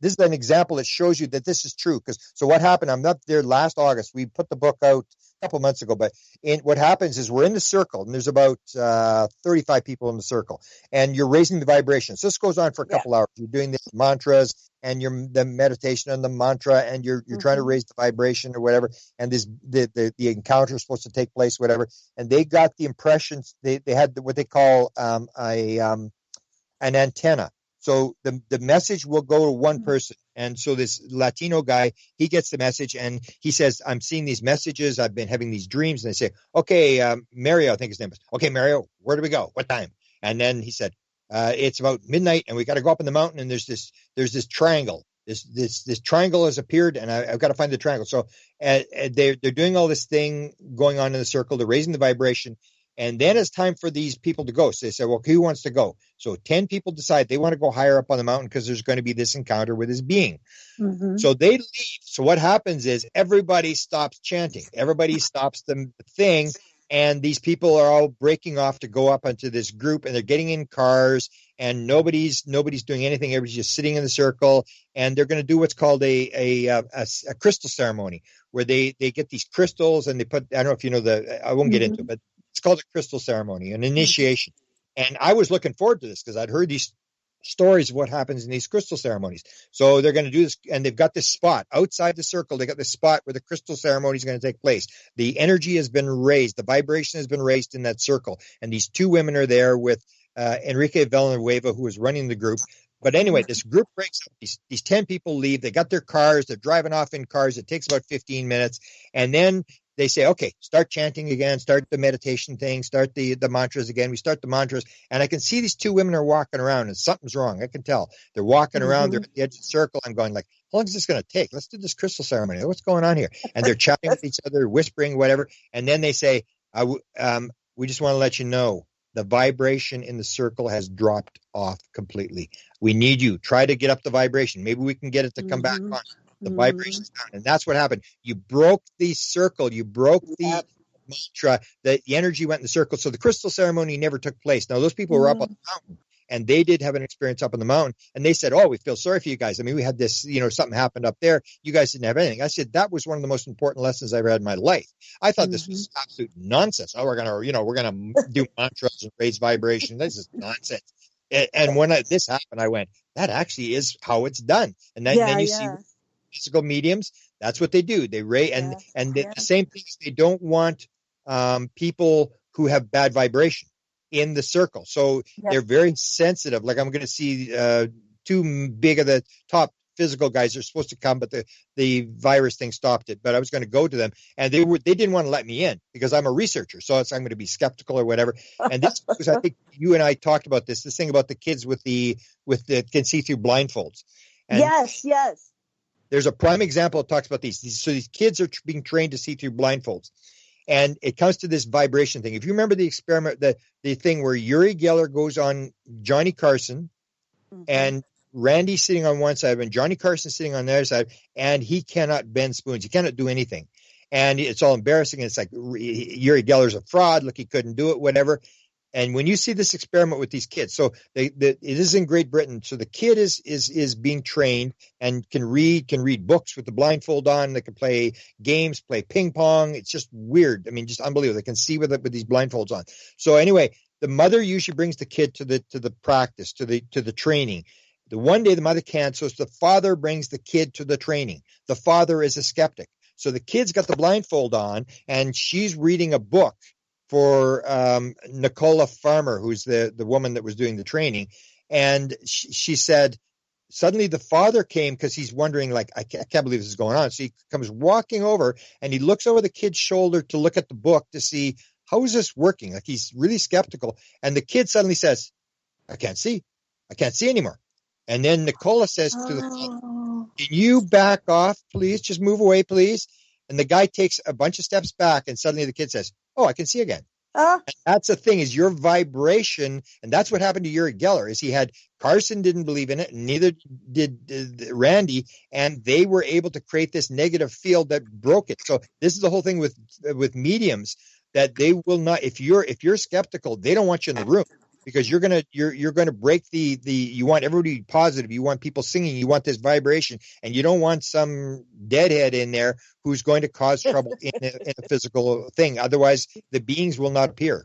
[SPEAKER 2] this is an example that shows you that this is true. So what happened? I'm up there last August. We put the book out a couple of months ago. But what happens is we're in the circle, and there's about 35 people in the circle, and you're raising the vibration. So this goes on for a couple hours. You're doing the mantras and the meditation and the mantra, and you're trying to raise the vibration or whatever. And the encounter is supposed to take place, whatever. And they got the impressions. They had what they call an antenna. So the message will go to one person. And so this Latino guy, he gets the message, and he says, I'm seeing these messages. I've been having these dreams. And they say, okay, Mario, I think his name is. Okay, Mario, where do we go? What time? And then he said, it's about midnight, and we got to go up in the mountain, and there's this triangle. This triangle has appeared, and I've got to find the triangle. So they're doing all this thing going on in the circle. They're raising the vibration. And then it's time for these people to go. So they say, well, who wants to go? So 10 people decide they want to go higher up on the mountain because there's going to be this encounter with this being. So they leave. So what happens is everybody stops chanting. Everybody stops the thing. And these people are all breaking off to go up onto this group, and they're getting in cars, and nobody's doing anything. Everybody's just sitting in the circle, and they're going to do what's called a crystal ceremony, where they get these crystals, and they put, I don't know if you know I won't get into it, but it's called a crystal ceremony, an initiation. And I was looking forward to this because I'd heard these stories of what happens in these crystal ceremonies. So they're going to do this, and they've got this spot outside the circle. They got this spot where the crystal ceremony is going to take place. The energy has been raised. The vibration has been raised in that circle. And these two women are there with Enrique Villanueva, who is running the group. But anyway, this group breaks up. These 10 people leave. They got their cars. They're driving off in cars. It takes about 15 minutes. And then they say, okay, start chanting again, start the meditation thing, start the mantras again. We start the mantras, and I can see these two women are walking around, and something's wrong. I can tell. They're walking around. They're at the edge of the circle. I'm going like, how long is this going to take? Let's do this crystal ceremony. What's going on here? And they're chatting with each other, whispering, whatever. And then they say, we just want to let you know the vibration in the circle has dropped off completely. We need you. Try to get up the vibration. Maybe we can get it to come back on. The vibration's down. And that's what happened. You broke the circle. You broke the mantra. The energy went in the circle. So the crystal ceremony never took place. Now, those people were up on the mountain, and they did have an experience up on the mountain, and they said, "Oh, we feel sorry for you guys. I mean, we had this, something happened up there. You guys didn't have anything." I said, "That was one of the most important lessons I ever had in my life." I thought this was absolute nonsense. Oh, we're gonna do mantras and raise vibration. This is nonsense. And when this happened, I went, "That actually is how it's done." And then you see physical mediums. That's what they do. They raise, and the same thing is they don't want people who have bad vibration in the circle. So they're very sensitive. Like I'm going to see two big of the top physical guys are supposed to come, but the virus thing stopped it. But I was going to go to them, and they didn't want to let me in because I'm a researcher. So I'm going to be skeptical or whatever. And this was, I think you and I talked about this thing about the kids with the can see through blindfolds. And
[SPEAKER 4] yes.
[SPEAKER 2] There's a prime example that talks about these. So these kids are being trained to see through blindfolds. And it comes to this vibration thing. If you remember the experiment, the thing where Uri Geller goes on Johnny Carson and Randy's sitting on one side and Johnny Carson's sitting on the other side, and he cannot bend spoons. He cannot do anything. And it's all embarrassing. And it's like Uri Geller's a fraud. Look, he couldn't do it, whatever. And when you see this experiment with these kids, so it is in Great Britain. So the kid is being trained and can read books with the blindfold on. They can play games, play ping pong. It's just weird. I mean, just unbelievable. They can see with these blindfolds on. So anyway, the mother usually brings the kid to the practice, to the training. The one day the mother can't, so the father brings the kid to the training. The father is a skeptic. So the kid's got the blindfold on, and she's reading a book for Nicola Farmer, who's the woman that was doing the training. And she said, suddenly the father came because he's wondering, like, I can't believe this is going on. So he comes walking over, and he looks over the kid's shoulder to look at the book to see, how is this working? Like, he's really skeptical. And the kid suddenly says, I can't see anymore. And then Nicola says to the father, can you back off, please? Just move away, please. And the guy takes a bunch of steps back, and suddenly the kid says, oh, I can see again. And that's the thing, is your vibration. And that's what happened to Uri Geller, is Carson didn't believe in it, and neither did Randy. And they were able to create this negative field that broke it. So this is the whole thing with mediums, that they will not, if you're skeptical, they don't want you in the room. Because you're gonna break the you want everybody positive, you want people singing, you want this vibration, and you don't want some deadhead in there who's going to cause trouble in a physical thing. Otherwise, the beings will not appear.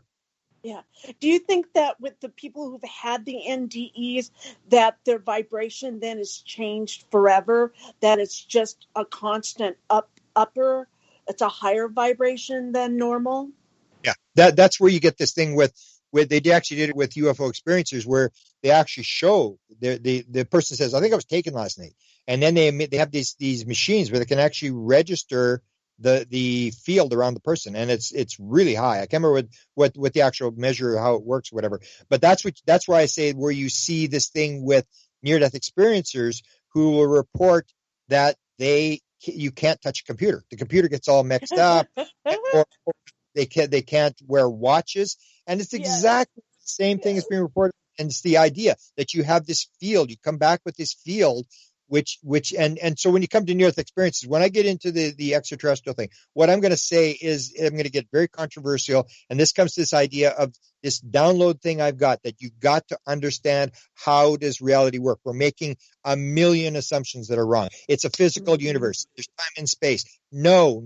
[SPEAKER 4] Yeah. Do you think that with the people who've had the NDEs, that their vibration then is changed forever? That it's just a constant upper? It's a higher vibration than normal?
[SPEAKER 2] Yeah, that's where you get this thing with they actually did it with UFO experiencers, where they actually show the person says, I think I was taken last night. And then they have these machines where they can actually register the field around the person. And it's really high. I can't remember what the actual measure, how it works, whatever. But that's why I say, where you see this thing with near-death experiencers who will report that you can't touch a computer. The computer gets all mixed up, or they can't wear watches. And it's exactly the same thing as being reported. And it's the idea that you have this field, you come back with this field, which so when you come to near-death experiences, when I get into the extraterrestrial thing, what I'm going to say is, I'm going to get very controversial. And this comes to this idea of this download thing I've got, that you've got to understand, how does reality work? We're making a million assumptions that are wrong. It's a physical universe. There's time and space. No.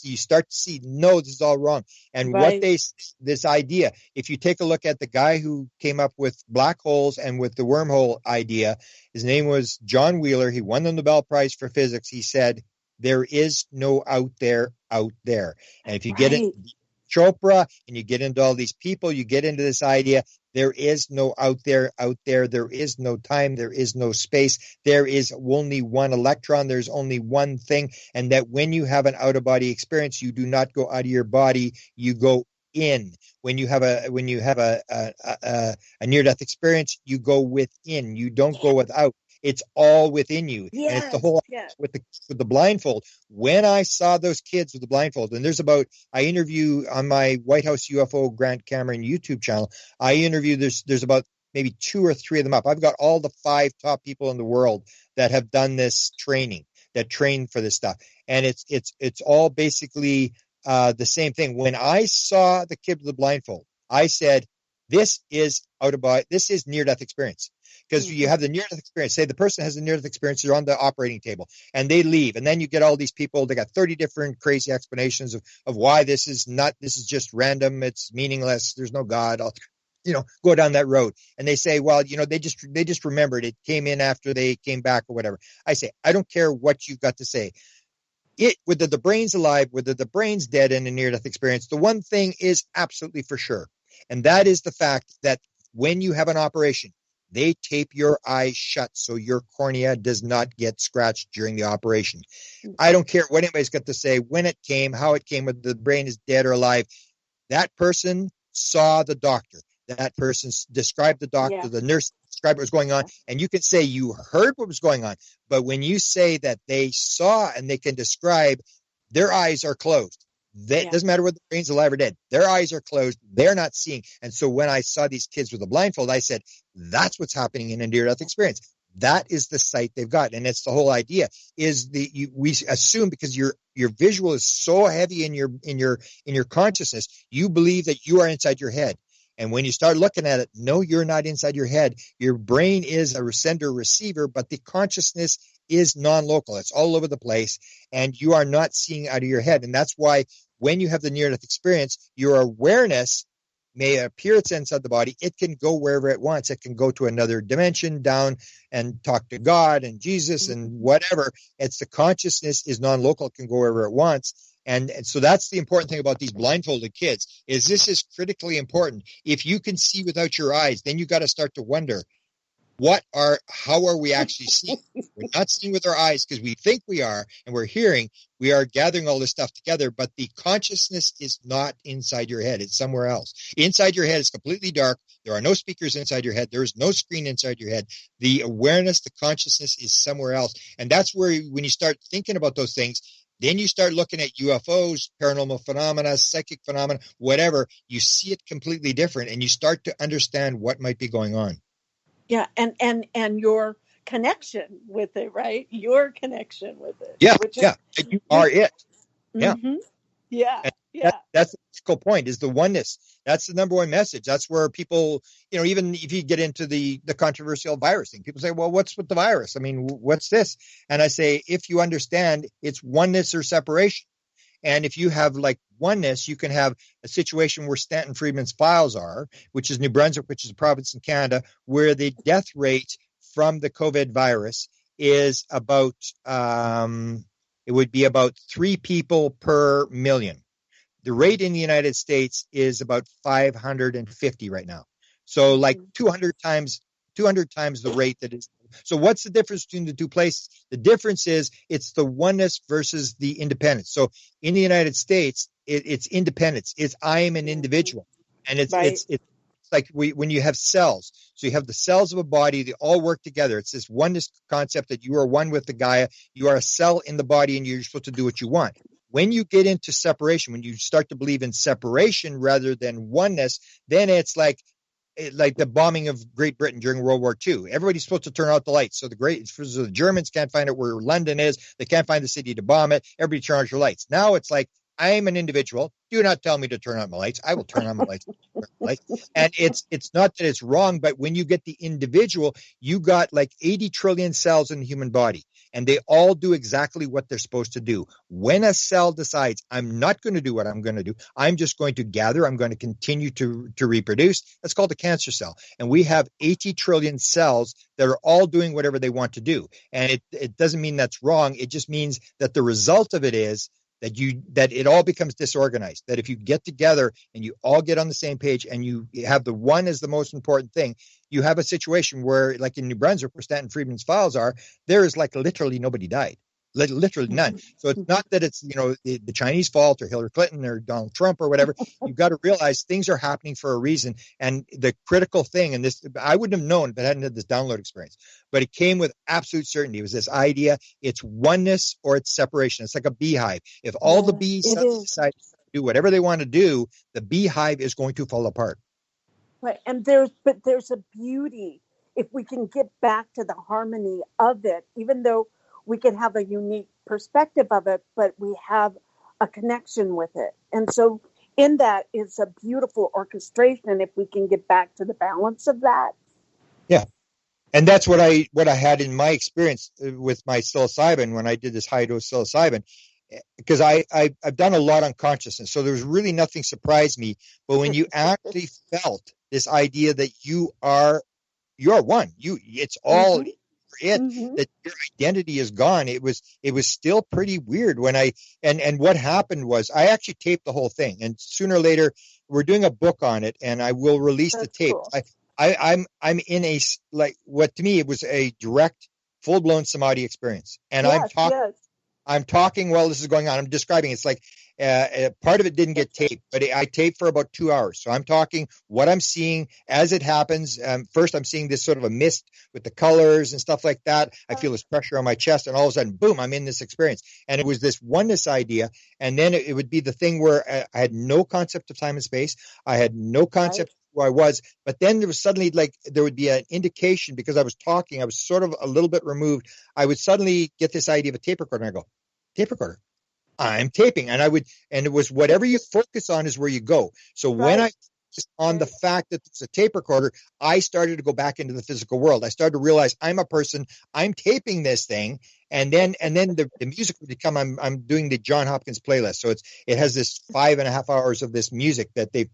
[SPEAKER 2] You start to see, no, this is all wrong. And this idea, if you take a look at the guy who came up with black holes and with the wormhole idea, his name was John Wheeler. He won the Nobel Prize for physics. He said, there is no out there. And if you get into Chopra and you get into all these people, you get into this idea, there is no out there. There is no time. There is no space. There is only one electron. There's only one thing. And that when you have an out-of-body experience, you do not go out of your body. You go in. When you have a near-death experience, you go within. You don't go without. It's all within you.
[SPEAKER 4] Yes,
[SPEAKER 2] and it's the whole with the blindfold. When I saw those kids with the blindfold, and I interview on my White House UFO Grant Cameron YouTube channel, I interview, there's about maybe 2 or 3 of them up. I've got all the 5 top people in the world that have done this training, that train for this stuff. And it's all basically the same thing. When I saw the kid with the blindfold, I said, This is out of body. This is near-death experience. Because you have the near-death experience. Say the person has a near-death experience, they're on the operating table, and they leave. And then you get all these people, they got 30 different crazy explanations of why this is just random, it's meaningless, there's no God. I'll, go down that road. And they say, well, they just remembered it came in after they came back or whatever. I say, I don't care what you've got to say. Whether the brain's alive, whether the brain's dead in a near-death experience, the one thing is absolutely for sure. And that is the fact that when you have an operation, they tape your eyes shut so your cornea does not get scratched during the operation. I don't care what anybody's got to say, when it came, how it came, whether the brain is dead or alive. That person saw the doctor. That person described the doctor, the nurse described what was going on. And you can say you heard what was going on. But when you say that they saw and they can describe, their eyes are closed. It doesn't matter whether the brain's alive or dead. Their eyes are closed. They're not seeing. And so when I saw these kids with a blindfold, I said, that's what's happening in a near-death experience. That is the sight they've got. And it's the whole idea is we assume because your visual is so heavy in your consciousness, you believe that you are inside your head. And when you start looking at it, no, you're not inside your head. Your brain is a sender receiver, but the consciousness is non-local. It's all over the place, and you are not seeing out of your head. And that's why when you have the near-death experience, your awareness may appear it's inside the body. It can go wherever it wants. It can go to another dimension down and talk to God and Jesus and whatever. It's the consciousness is non-local. It can go wherever it wants. And so that's the important thing about these blindfolded kids is this is critically important. If you can see without your eyes, then you got to start to wonder, how are we actually seeing? We're not seeing with our eyes because we think we are, and we're hearing, we are gathering all this stuff together, but the consciousness is not inside your head. It's somewhere else. Inside your head is completely dark. There are no speakers inside your head. There is no screen inside your head. The awareness, the consciousness is somewhere else. And that's where when you start thinking about those things, then you start looking at UFOs, paranormal phenomena, psychic phenomena, whatever. You see it completely different, and you start to understand what might be going on.
[SPEAKER 4] Yeah, and your connection with it, right? Your connection with it.
[SPEAKER 2] Yeah, you are it. Yeah.
[SPEAKER 4] Mm-hmm. Yeah.
[SPEAKER 2] That's the critical point, is the oneness. That's the number one message. That's where people, even if you get into the controversial virus thing, people say, well, what's with the virus? I mean, what's this? And I say, if you understand, it's oneness or separation. And if you have like oneness, you can have a situation where Stanton Friedman's files are, which is New Brunswick, which is a province in Canada, where the death rate from the COVID virus is about, it would be about 3 people per million. The rate in the United States is about 550 right now. So like 200 times the rate that is. So what's the difference between the two places? The difference is it's the oneness versus the independence. So in the United States, it's independence. It's I am an individual. And it's like when you have cells. So you have the cells of a body, they all work together. It's this oneness concept that you are one with the Gaia. You are a cell in the body and you're supposed to do what you want. When you get into separation, when you start to believe in separation rather than oneness, then it's like the bombing of Great Britain during World War II. Everybody's supposed to turn out the lights. So the Germans can't find out where London is. They can't find the city to bomb it. Everybody turn out your lights. Now it's like, I am an individual. Do not tell me to turn on my lights. I will turn on my lights. And it's not that it's wrong, but when you get the individual, you got like 80 trillion cells in the human body, and they all do exactly what they're supposed to do. When a cell decides, I'm not going to do what I'm going to do, I'm just going to gather, I'm going to continue to reproduce, that's called a cancer cell. And we have 80 trillion cells that are all doing whatever they want to do. And it doesn't mean that's wrong. It just means that the result of it is that it all becomes disorganized, that if you get together and you all get on the same page and you have the one as the most important thing, you have a situation where, like in New Brunswick, where Stanton Friedman's files are, there is like literally nobody died. Literally none. So it's not that it's, the Chinese fault or Hillary Clinton or Donald Trump or whatever. You've got to realize things are happening for a reason. And the critical thing, and this, I wouldn't have known if I hadn't had this download experience, but it came with absolute certainty. It was this idea, it's oneness or it's separation. It's like a beehive. If all the bees decide to do whatever they want to do, the beehive is going to fall apart.
[SPEAKER 4] Right. And there's a beauty if we can get back to the harmony of it, even though we can have a unique perspective of it, but we have a connection with it. And so in that is a beautiful orchestration if we can get back to the balance of that.
[SPEAKER 2] Yeah. And that's what I had in my experience with my psilocybin when I did this high dose psilocybin, because I've done a lot on consciousness. So there was really nothing surprised me. But when you actually felt this idea that you're one, it's all that your identity is gone. It was still pretty weird when and what happened was I actually taped the whole thing, and sooner or later we're doing a book on it, and I will release the tape. Cool. I'm in a, like, what to me it was a direct, full blown samadhi experience, and I'm talking while this is going on. I'm describing. It's like part of it didn't get taped, but I taped for about 2 hours. So I'm talking what I'm seeing as it happens. First, I'm seeing this sort of a mist with the colors and stuff like that. I feel this pressure on my chest, and all of a sudden, boom, I'm in this experience. And it was this oneness idea. And then it would be the thing where I had no concept of time and space. I had no concept who I was. But then there was suddenly, like, there would be an indication, because I was talking, I was sort of a little bit removed. I would suddenly get this idea of a tape recorder, and I go, tape recorder, I'm taping. And it was whatever you focus on is where you go. So when I focused on the fact that it's a tape recorder, I started to go back into the physical world. I started to realize I'm a person, I'm taping this thing. And then the music would become, I'm doing the John Hopkins playlist. So it has this 5.5 hours of this music that they've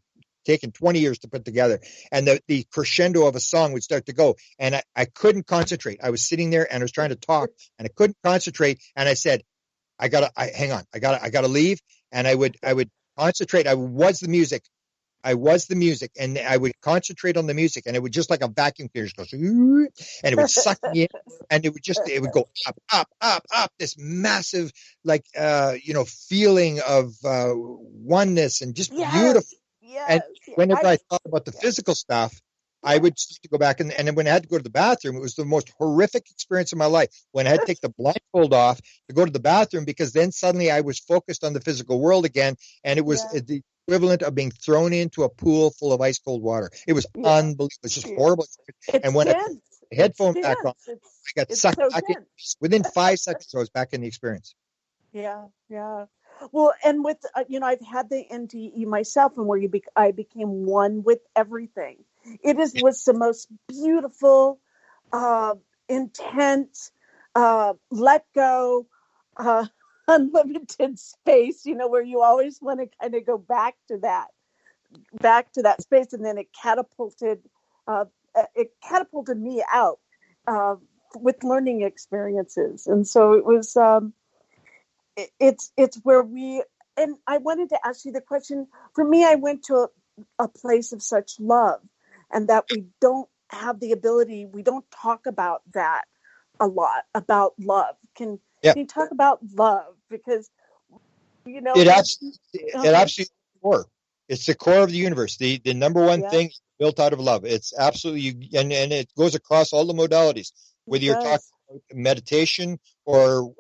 [SPEAKER 2] taken 20 years to put together, and the crescendo of a song would start to go, and I couldn't concentrate. I was sitting there and I was trying to talk, and I couldn't concentrate, and I said, hang on, I gotta leave. And I would concentrate. I was the music, and I would concentrate on the music, and it would just like a vacuum cleaner just go, and it would suck me in, and it would go up, this massive, like, feeling of oneness and just beautiful. And whenever I thought about the physical stuff, I would start to go back, and when I had to go to the bathroom, it was the most horrific experience of my life. When I had to take the blindfold off to go to the bathroom, because then suddenly I was focused on the physical world again, and it was the equivalent of being thrown into a pool full of ice cold water. It was unbelievable. It was just horrible. And when I put the headphone back on, I got sucked back in. Within 5 seconds, I was back in the experience.
[SPEAKER 4] Yeah. Well, and with, I've had the NDE myself, and where I became one with everything. It was the most beautiful, intense, let go, unlimited space, where you always want to kind of go back to that space. And then it catapulted me out with learning experiences. And so it was, it's where and I wanted to ask you the question. For me, I went to a place of such love, and that we don't have the ability, we don't talk about that a lot, about love. Can you talk about love? Because,
[SPEAKER 2] it absolutely core. It's the core of the universe. The number one thing built out of love. It's absolutely, and it goes across all the modalities, whether you're talking about meditation or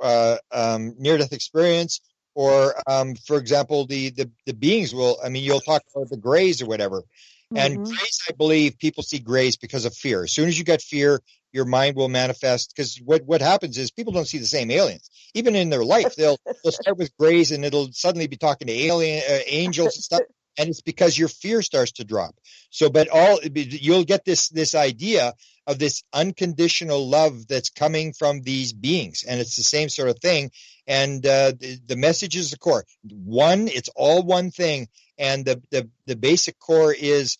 [SPEAKER 2] near-death experience, or for example, the beings you'll talk about the grays or whatever. And grays, I believe people see grays because of fear. As soon as you got fear, your mind will manifest, because what happens is people don't see the same aliens. Even in their life, they'll start with grays, and it'll suddenly be talking to angels and stuff. And it's because your fear starts to drop. So, but you'll get this idea of this unconditional love that's coming from these beings. And it's the same sort of thing. And the message is the core. One, it's all one thing. And the basic core is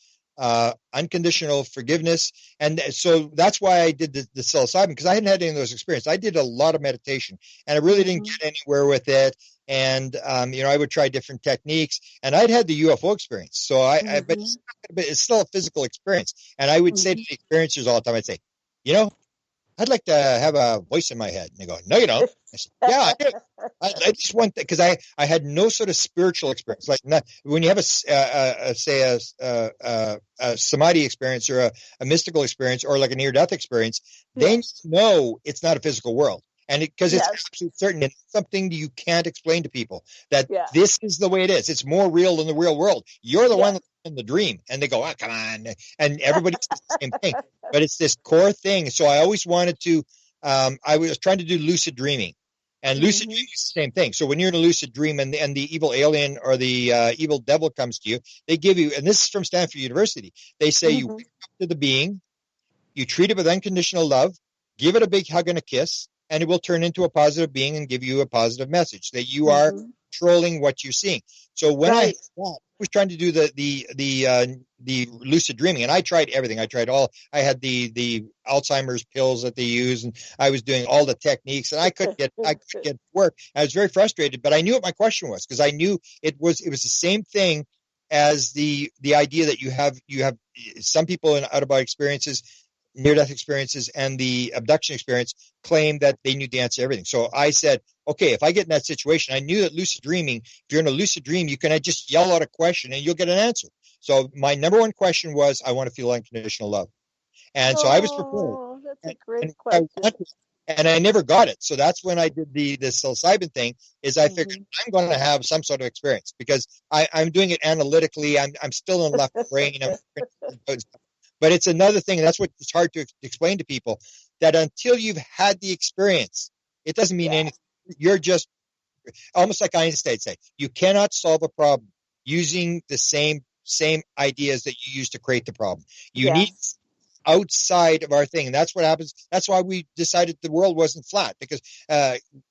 [SPEAKER 2] unconditional forgiveness. And so that's why I did the psilocybin, because I hadn't had any of those experiences. I did a lot of meditation, and I really didn't get anywhere with it. And I would try different techniques, and I'd had the UFO experience. So but it's still a physical experience. And I would say to the experiencers all the time, I'd say, I'd like to have a voice in my head. And they go, no, you don't. I said, yeah, I do. I just want that, because I had no sort of spiritual experience. Like, when you have a samadhi experience, or a mystical experience, or like a near-death experience, then you know it's not a physical world. And because it's absolutely certain, it's something that you can't explain to people, that this is the way it is. It's more real than the real world. You're the one that's in the dream. And they go, oh, come on. And everybody says the same thing. But it's this core thing. So I always wanted to, I was trying to do lucid dreaming. And lucid dreaming is the same thing. So when you're in a lucid dream and the evil alien or the evil devil comes to you, they give you, and this is from Stanford University, they say you wake up to the being, you treat it with unconditional love, give it a big hug and a kiss, and it will turn into a positive being and give you a positive message that you are controlling what you're seeing. So when I was trying to do the lucid dreaming, and I tried everything. I had the Alzheimer's pills that they use, and I was doing all the techniques, and I couldn't get work. I was very frustrated, but I knew what my question was, because I knew it was the same thing as the idea that you have some people in out-of-body experiences, near-death experiences, and the abduction experience claim that they knew the answer to everything. So I said, okay, if I get in that situation, I knew that lucid dreaming, if you're in a lucid dream, you can just yell out a question and you'll get an answer. So my number one question was, I want to feel unconditional love. And so I was prepared.
[SPEAKER 4] That's a great question.
[SPEAKER 2] And I never got it. So that's when I did the psilocybin thing, is I figured I'm going to have some sort of experience, because I'm doing it analytically. I'm still in the left brain. But it's another thing, and that's what it's hard to explain to people, that until you've had the experience, it doesn't mean anything. You're just almost like Einstein said, you cannot solve a problem using the same ideas that you use to create the problem. You need outside of our thing. And that's what happens. That's why we decided the world wasn't flat, because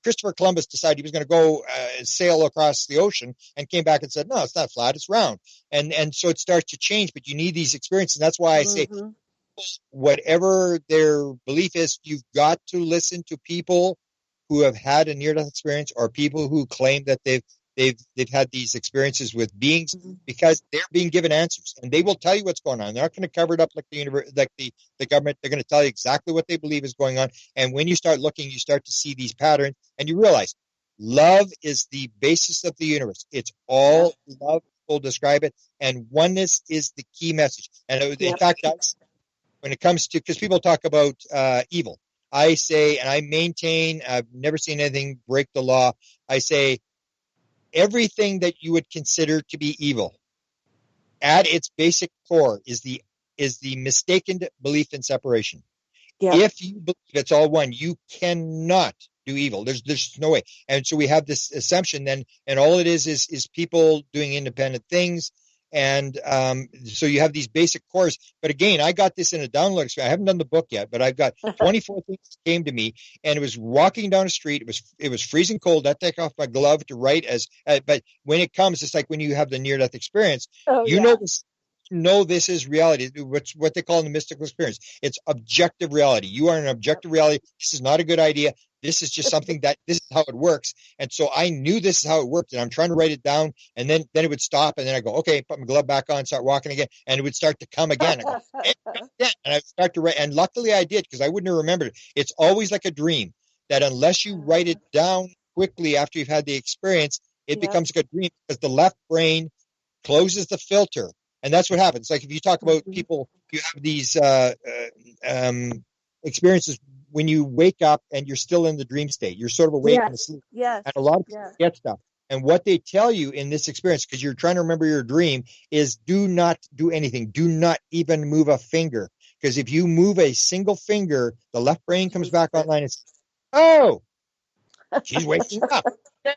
[SPEAKER 2] Christopher Columbus decided he was going to go sail across the ocean, and came back and said, no, it's not flat, it's round. And so it starts to change, but you need these experiences. And that's why I say, whatever their belief is, you've got to listen to people who have had a near-death experience, or people who claim that they've had these experiences with beings, because they're being given answers, and they will tell you what's going on. They're not going to cover it up like the government. They're going to tell you exactly what they believe is going on. And when you start looking, you start to see these patterns, and you realize love is the basis of the universe. It's all love. People describe it, and oneness is the key message. And in fact, when it comes to, because people talk about evil, I say, and I maintain, I've never seen anything break the law. I say, everything that you would consider to be evil, at its basic core, is the mistaken belief in separation. If you believe it's all one, you cannot do evil. There's no way. And so we have this assumption then, and all it is people doing independent things. And so you have these basic cores. But again, I got this in a download experience. I haven't done the book yet, but I've got 24 things that came to me, and it was walking down a street. It was freezing cold. I take off my glove to write but when it comes, it's like when you have the near-death experience, know this is reality. What's what they call in the mystical experience. It's objective reality. You are an objective reality. This is not a good idea. This is just something that this is how it works. And so I knew this is how it worked, and I'm trying to write it down, and then it would stop, and then I go, okay, put my glove back on, start walking again, and it would start to come again. I go, and I start to write, and luckily I did, because I wouldn't have remembered it. It's always like a dream, that unless you write it down quickly after you've had the experience, it becomes like a dream, because the left brain closes the filter. And that's what happens. Like if you talk about people, you have these experiences when you wake up and you're still in the dream state. You're sort of awake and asleep. And a lot of people get stuff. And what they tell you in this experience, because you're trying to remember your dream, is do not do anything. Do not even move a finger. Because if you move a single finger, the left brain comes back online and says, oh, she's waking up.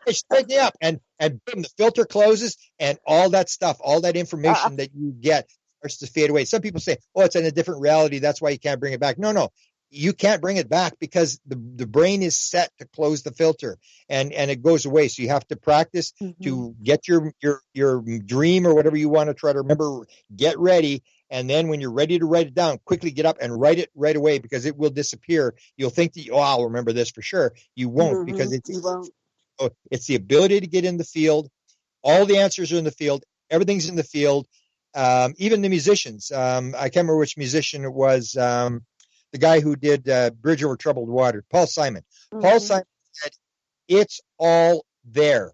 [SPEAKER 2] She's waking up. And boom, the filter closes, and all that stuff, all that information that you get starts to fade away. Some people say, oh, it's in a different reality, that's why you can't bring it back. No. You can't bring it back, because the brain is set to close the filter, and it goes away. So you have to practice to get your dream or whatever you want to try to remember, get ready. And then when you're ready to write it down, quickly get up and write it right away, because it will disappear. You'll think that, I'll remember this for sure. You won't, because it's the ability to get in the field. All the answers are in the field. Everything's in the field. Even the musicians. I can't remember which musician it was. The guy who did Bridge Over Troubled Water, Paul Simon. Paul Simon said, it's all there.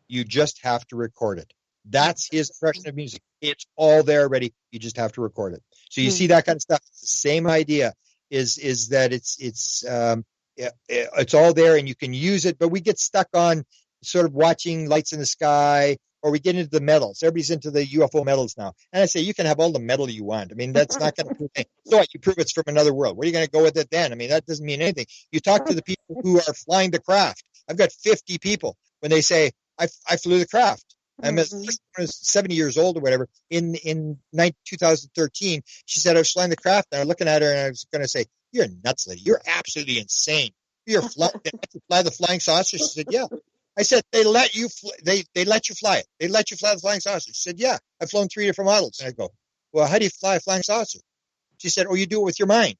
[SPEAKER 2] You just have to record it. That's his impression of music. It's all there already. You just have to record it. So you see that kind of stuff. It's the same idea, is that it's all there and you can use it, but we get stuck on sort of watching lights in the sky, or we get into the metals. Everybody's into the UFO metals now. And I say, you can have all the metal you want. I mean, that's not going to prove anything. So what? You prove it's from another world. What are you going to go with it then? I mean, that doesn't mean anything. You talk to the people who are flying the craft. I've got 50 people when they say, I flew the craft. I'm 70 years old or whatever. In 2013, she said, I was flying the craft, and I was looking at her, and I was going to say, you're nuts, lady. You're absolutely insane. You're fly the flying saucer? She said, yeah. I said, they let you they let you fly it. They let you fly the flying saucer. She said, yeah. I've flown 3 different models. And I go, well, how do you fly a flying saucer? She said, oh, you do it with your mind.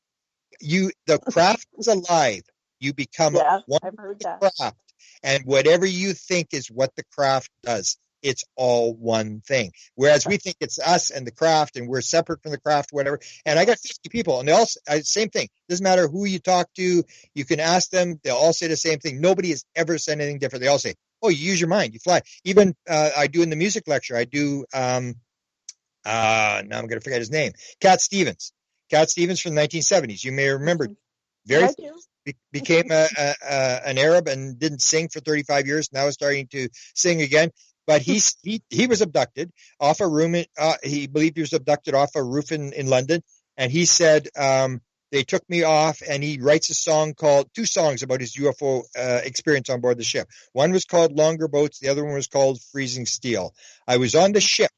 [SPEAKER 2] The craft is alive. You become one
[SPEAKER 4] I've heard that.
[SPEAKER 2] craft. And whatever you think is what the craft does, it's all one thing. Whereas we think it's us and the craft, and we're separate from the craft, whatever. And I got 50 people, and they all same thing. Doesn't matter who you talk to. You can ask them. They'll all say the same thing. Nobody has ever said anything different. They all say, oh, you use your mind. You fly. Even I do in the music lecture. I do, now I'm going to forget his name. Cat Stevens from the 1970s. You may remember. Became an Arab and didn't sing for 35 years. Now is starting to sing again. But he was abducted off a room. He believed he was abducted off a roof in London. And he said, they took me off, and he writes two songs about his UFO experience on board the ship. One was called Longer Boats. The other one was called Freezing Steel. I was on the ship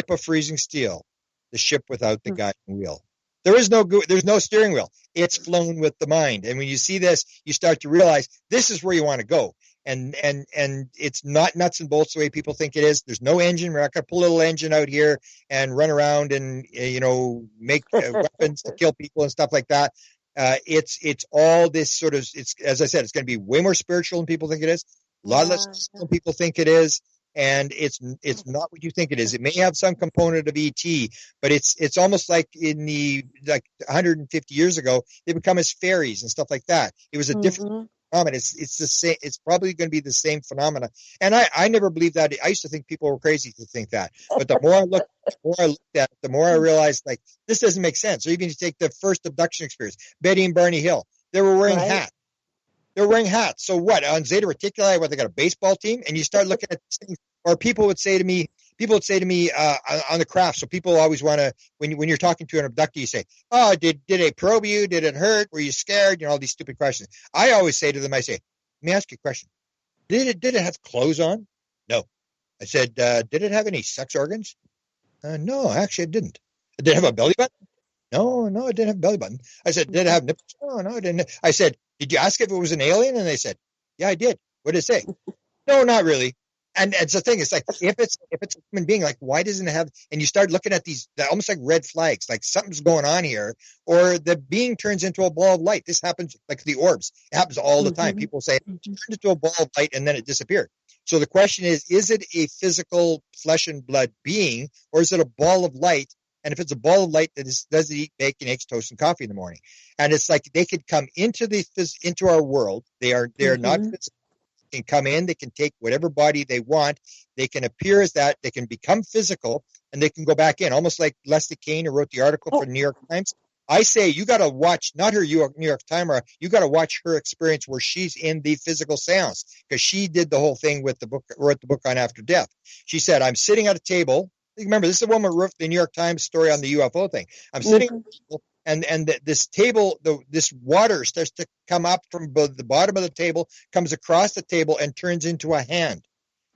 [SPEAKER 2] of freezing steel, the ship without the guiding wheel. There's no steering wheel. It's flown with the mind. And when you see this, you start to realize this is where you want to go. And it's not nuts and bolts the way people think it is. There's no engine. We're not going to pull a little engine out here and run around and make weapons to kill people and stuff like that. It's all this sort of. It's, as I said, it's going to be way more spiritual than people think it is. A lot less than people think it is. And it's not what you think it is. It may have some component of ET, but it's almost like in 150 years ago, they become as fairies and stuff like that. It was a different phenomenon. It's the same. It's probably going to be the same phenomena. And I never believed that. I used to think people were crazy to think that. But the more I looked at it, the more I realized this doesn't make sense. Or even if you take the first abduction experience, Betty and Barney Hill, they were wearing hats. They're wearing hats. So what? On Zeta Reticuli, they got a baseball team? And you start looking at things, or people would say to me on the craft. So people always want to, when you're talking to an abductee, you say, oh, did it probe you? Did it hurt? Were you scared? All these stupid questions. I always say to them, let me ask you a question. Did it have clothes on? No. I said, did it have any sex organs? No, actually it didn't. Did it have a belly button? No, it didn't have a belly button. I said, did it have nipples? No, it didn't. I said, did you ask if it was an alien? And they said, yeah, I did. What did it say? No, not really. And it's the thing. It's like, if it's a human being, why doesn't it have, and you start looking at these, almost like red flags, like something's going on here, or the being turns into a ball of light. This happens like the orbs. It happens all the time. People say it turned into a ball of light and then it disappeared. So the question is it a physical flesh and blood being, or is it a ball of light? And if it's a ball of light that does it eat bacon, eggs, toast, and coffee in the morning? And it's like they could come into our world. They're not physical. They can come in. They can take whatever body they want. They can appear as that. They can become physical, and they can go back in. Almost like Leslie Kane, who wrote the article for the New York Times. I say you got to watch, not her New York Timer. You got to watch her experience where she's in the physical seance, because she did the whole thing with wrote the book on After Death. She said, I'm sitting at a table. Remember, this is a woman who wrote the New York Times story on the UFO thing. I'm sitting at a table, and this table, this water starts to come up from the bottom of the table, comes across the table, and turns into a hand.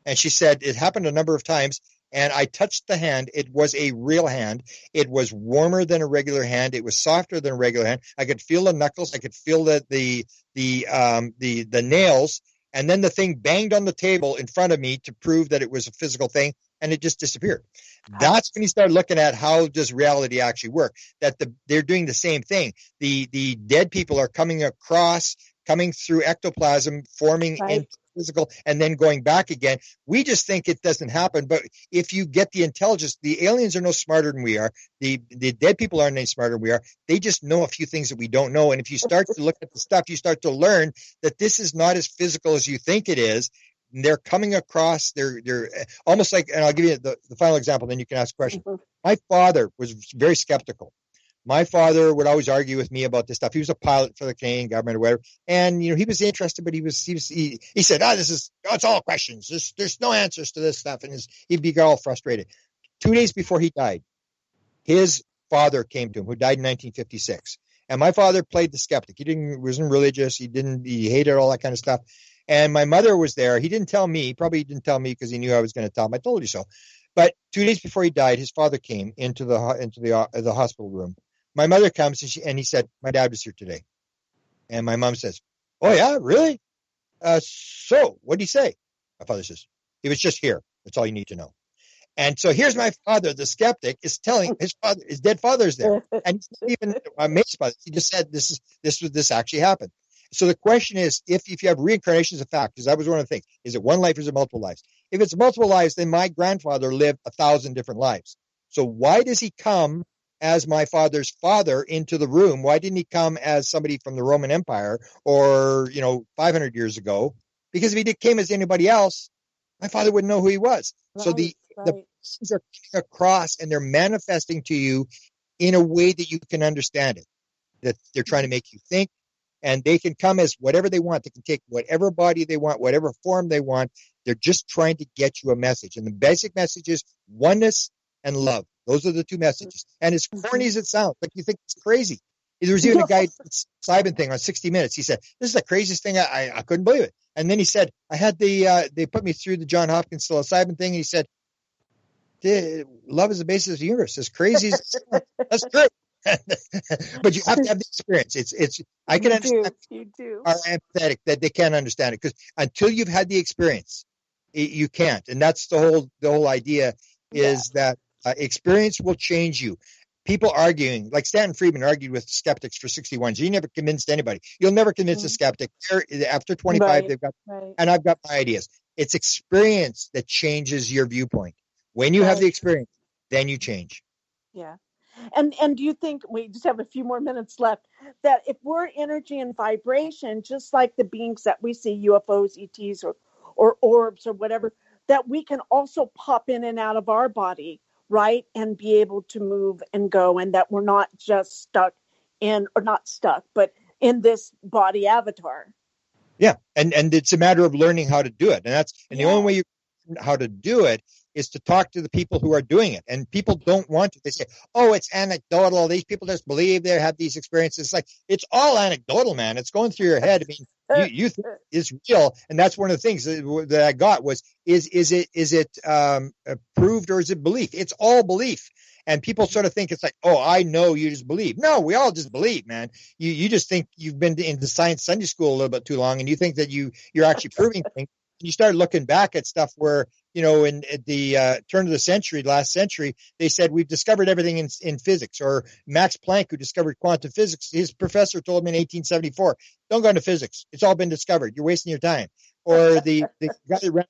[SPEAKER 2] And she said it happened a number of times, and I touched the hand. It was a real hand. It was warmer than a regular hand. It was softer than a regular hand. I could feel the knuckles. I could feel the nails. And then the thing banged on the table in front of me to prove that it was a physical thing, and it just disappeared. That's when you start looking at how does reality actually work, that they're doing the same thing. The dead people are coming through ectoplasm, forming into physical, and then going back again. We just think it doesn't happen. But if you get the intelligence, the aliens are no smarter than we are. The dead people aren't any smarter than we are. They just know a few things that we don't know. And if you start to look at the stuff, you start to learn that this is not as physical as you think it is. They're coming across, they're almost like, and I'll give you the final example, then you can ask a question. My father was very skeptical. My father would always argue with me about this stuff. He was a pilot for the Canadian government or whatever. And, he was interested, but he said, it's all questions. There's no answers to this stuff. And he'd be all frustrated. 2 days before he died, his father came to him, who died in 1956. And my father played the skeptic. He wasn't religious. He hated all that kind of stuff. And my mother was there. He didn't tell me. Probably didn't tell me because he knew I was going to tell him. I told you so. But 2 days before he died, his father came into the hospital room. My mother comes and he said, "My dad was here today." And my mom says, "Oh yeah, really? So what did he say?" My father says, "He was just here. That's all you need to know." And so here's my father, the skeptic, is telling his dead father's there, and he's not even amazed by this. He just said, "This actually happened." So the question is, if you have reincarnations of fact, because that was one of the things, is it one life or is it multiple lives? If it's multiple lives, then my grandfather lived 1,000 different lives. So why does he come as my father's father into the room? Why didn't he come as somebody from the Roman Empire or 500 years ago? Because if he came as anybody else, my father wouldn't know who he was. Right, so the things are coming across and they're manifesting to you in a way that you can understand it. That they're trying to make you think. And they can come as whatever they want. They can take whatever body they want, whatever form they want. They're just trying to get you a message. And the basic message is oneness and love. Those are the two messages. And as corny as it sounds, like you think it's crazy. There was even a guy, Simon thing on 60 Minutes. He said, "This is the craziest thing. I couldn't believe it." And then he said, "I had they put me through the John Hopkins psilocybin thing." And he said, "Love is the basis of the universe." As crazy as it sounds, that's true. But you have to have the experience. It's I can understand you are empathetic that they can't understand it, because until you've had the experience, you can't. And that's the whole idea is that experience will change you. People arguing, like Stanton Friedman argued with skeptics for 61 years. He never convinced anybody. You'll never convince a skeptic. After 25, they've got, and I've got my ideas. It's experience that changes your viewpoint. When you have the experience, then you change.
[SPEAKER 4] Yeah. And do you think, we just have a few more minutes left, that if we're energy and vibration, just like the beings that we see, UFOs, ETs, or orbs or whatever, that we can also pop in and out of our body, right? And be able to move and go, and that we're not just stuck in, or not stuck, but in this body avatar.
[SPEAKER 2] Yeah. And it's a matter of learning how to do it. And the only way you learn how to do it is to talk to the people who are doing it. And people don't want to. They say, "Oh, it's anecdotal. These people just believe they have these experiences." It's like, it's all anecdotal, man. It's going through your head. I mean, you think it's real. And that's one of the things that I got was, is it proved, or is it belief? It's all belief. And people sort of think it's like, "Oh, I know, you just believe." No, we all just believe, man. You just think you've been into science Sunday school a little bit too long, and you think that you're actually proving things. You start looking back at stuff where, in at the turn of the century, last century, they said we've discovered everything in physics. Or Max Planck, who discovered quantum physics, his professor told him in 1874, "Don't go into physics. It's all been discovered. You're wasting your time." Or the guy that ran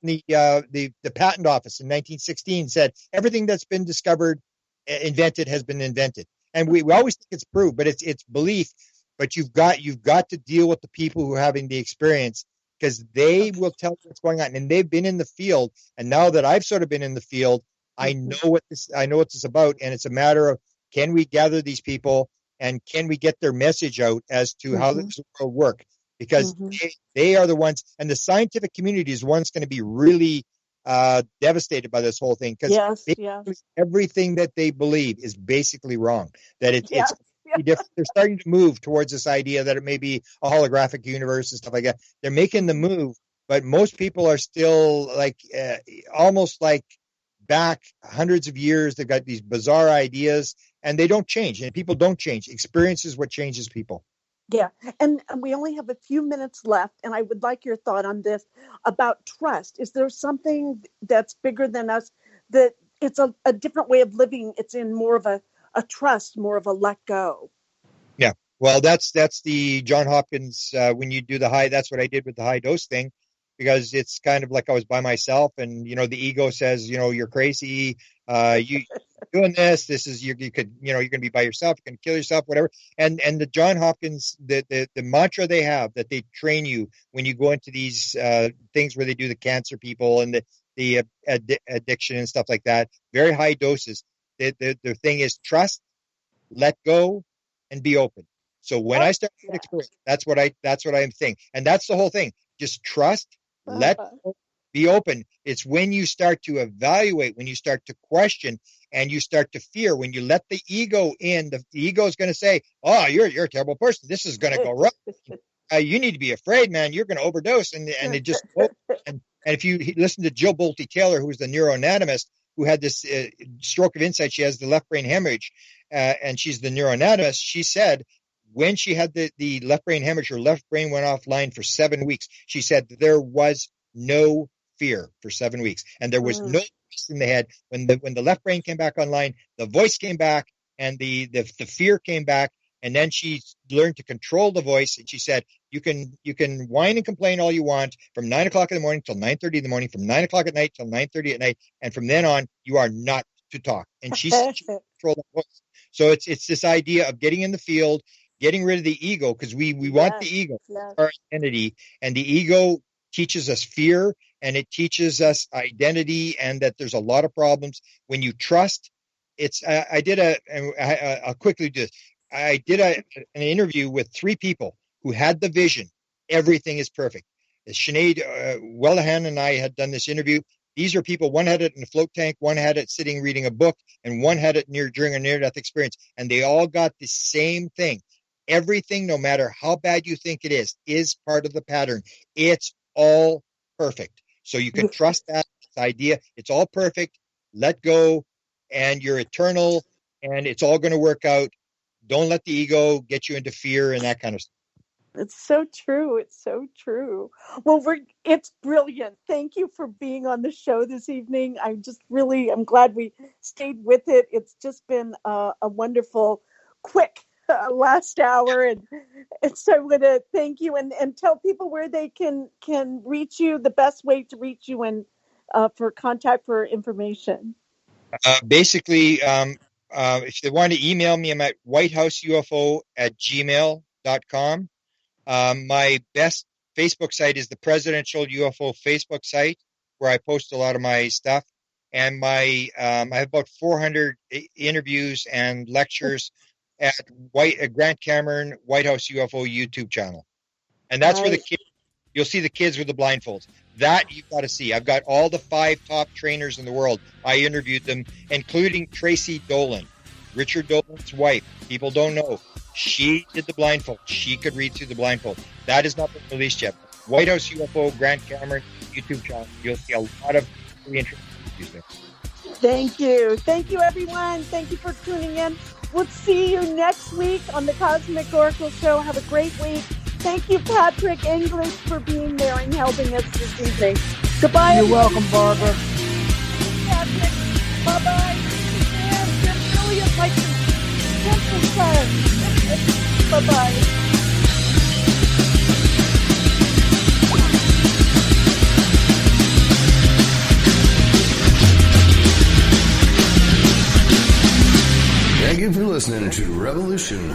[SPEAKER 2] the patent office in 1916 said everything that's been discovered, invented, has been invented. And we always think it's proved, but it's belief. But you've got to deal with the people who are having the experience, because they will tell you what's going on, and they've been in the field. And now that I've sort of been in the field, I know what this is about. And it's a matter of, can we gather these people, and can we get their message out as to how this will work? Because they are the ones, and the scientific community is the one's going to be really devastated by this whole thing, because everything that they believe is basically wrong. That it's different. They're starting to move towards this idea that it may be a holographic universe and stuff like that. They're making the move, but most people are still like almost like back hundreds of years. They've got these bizarre ideas, and they don't change. And people don't change. Experience is what changes people.
[SPEAKER 4] Yeah. And we only have a few minutes left, and I would like your thought on this about trust. Is there something that's bigger than us, that it's a different way of living? It's in more of a trust, more of a let go.
[SPEAKER 2] Yeah. Well, that's the John Hopkins, when you do the high, that's what I did with the high dose thing, because it's kind of like I was by myself, and, the ego says, you're crazy. You doing this is, you could, you're going to be by yourself. You can kill yourself, whatever. And the John Hopkins, the mantra they have, that they train you when you go into these things where they do the cancer people and the addiction and stuff like that, very high doses. The thing is trust, let go, and be open. So when I start that experience, that's what I'm saying. And that's the whole thing. Just trust, let go, be open. It's when you start to evaluate, when you start to question, and you start to fear, when you let the ego in, the ego is going to say, "Oh, you're a terrible person. This is going to go wrong." you need to be afraid, man. You're going to overdose. And it just, and if you listen to Jill Bolte Taylor, who's the neuroanatomist, who had this stroke of insight, she has the left brain hemorrhage, and she's the neuroanatomist. She said when she had the left brain hemorrhage, her left brain went offline for 7 weeks. She said there was no fear for 7 weeks, and there was no in the head. When the left brain came back online, the voice came back, and the fear came back. And then she learned to control the voice. And she said, you can whine and complain all you want from 9 o'clock in the morning till 9:30 in the morning, from 9 o'clock at night till 9:30 at night. And from then on, you are not to talk. And she controlled the voice. So it's this idea of getting in the field, getting rid of the ego, because we want the ego, our identity. And the ego teaches us fear, and it teaches us identity, and that there's a lot of problems. When you trust, I'll quickly do this. I did an interview with 3 people who had the vision. Everything is perfect. Sinead Wellahan and I had done this interview. These are people, one had it in a float tank, one had it sitting reading a book, and one had it during a near-death experience. And they all got the same thing. Everything, no matter how bad you think it is part of the pattern. It's all perfect. So you can trust that idea. It's all perfect. Let go, and you're eternal, and it's all going to work out. Don't let the ego get you into fear and that kind of stuff.
[SPEAKER 4] It's so true. It's so true. Well, it's brilliant. Thank you for being on the show this evening. I'm glad we stayed with it. It's just been a wonderful, quick last hour. And so I'm going to thank you and tell people where they can reach you, the best way to reach you, and for contact for information.
[SPEAKER 2] Basically, if they want to email me, I'm at whitehouseufo@gmail.com. My best Facebook site is the Presidential UFO Facebook site, where I post a lot of my stuff. And I have about 400 interviews and lectures at Grant Cameron White House UFO YouTube channel. And that's where the kids, you'll see the kids with the blindfolds. That you've got to see. I've got all the 5 top trainers in the world. I interviewed them, including Tracy Dolan, Richard Dolan's wife. People don't know. She did the blindfold. She could read through the blindfold. That has not been released yet. White House UFO, Grant Cameron YouTube channel. You'll see a lot of really interesting interviews there.
[SPEAKER 4] Thank you. Thank you, everyone. Thank you for tuning in. We'll see you next week on the Cosmic Oracle Show. Have a great week. Thank you, Patrick English, for being there and helping us this evening. Goodbye.
[SPEAKER 3] You're welcome, Barbara.
[SPEAKER 4] Patrick. Bye-bye. You're brilliant like the Simpson son. Bye-bye.
[SPEAKER 5] Thank you for listening to Revolution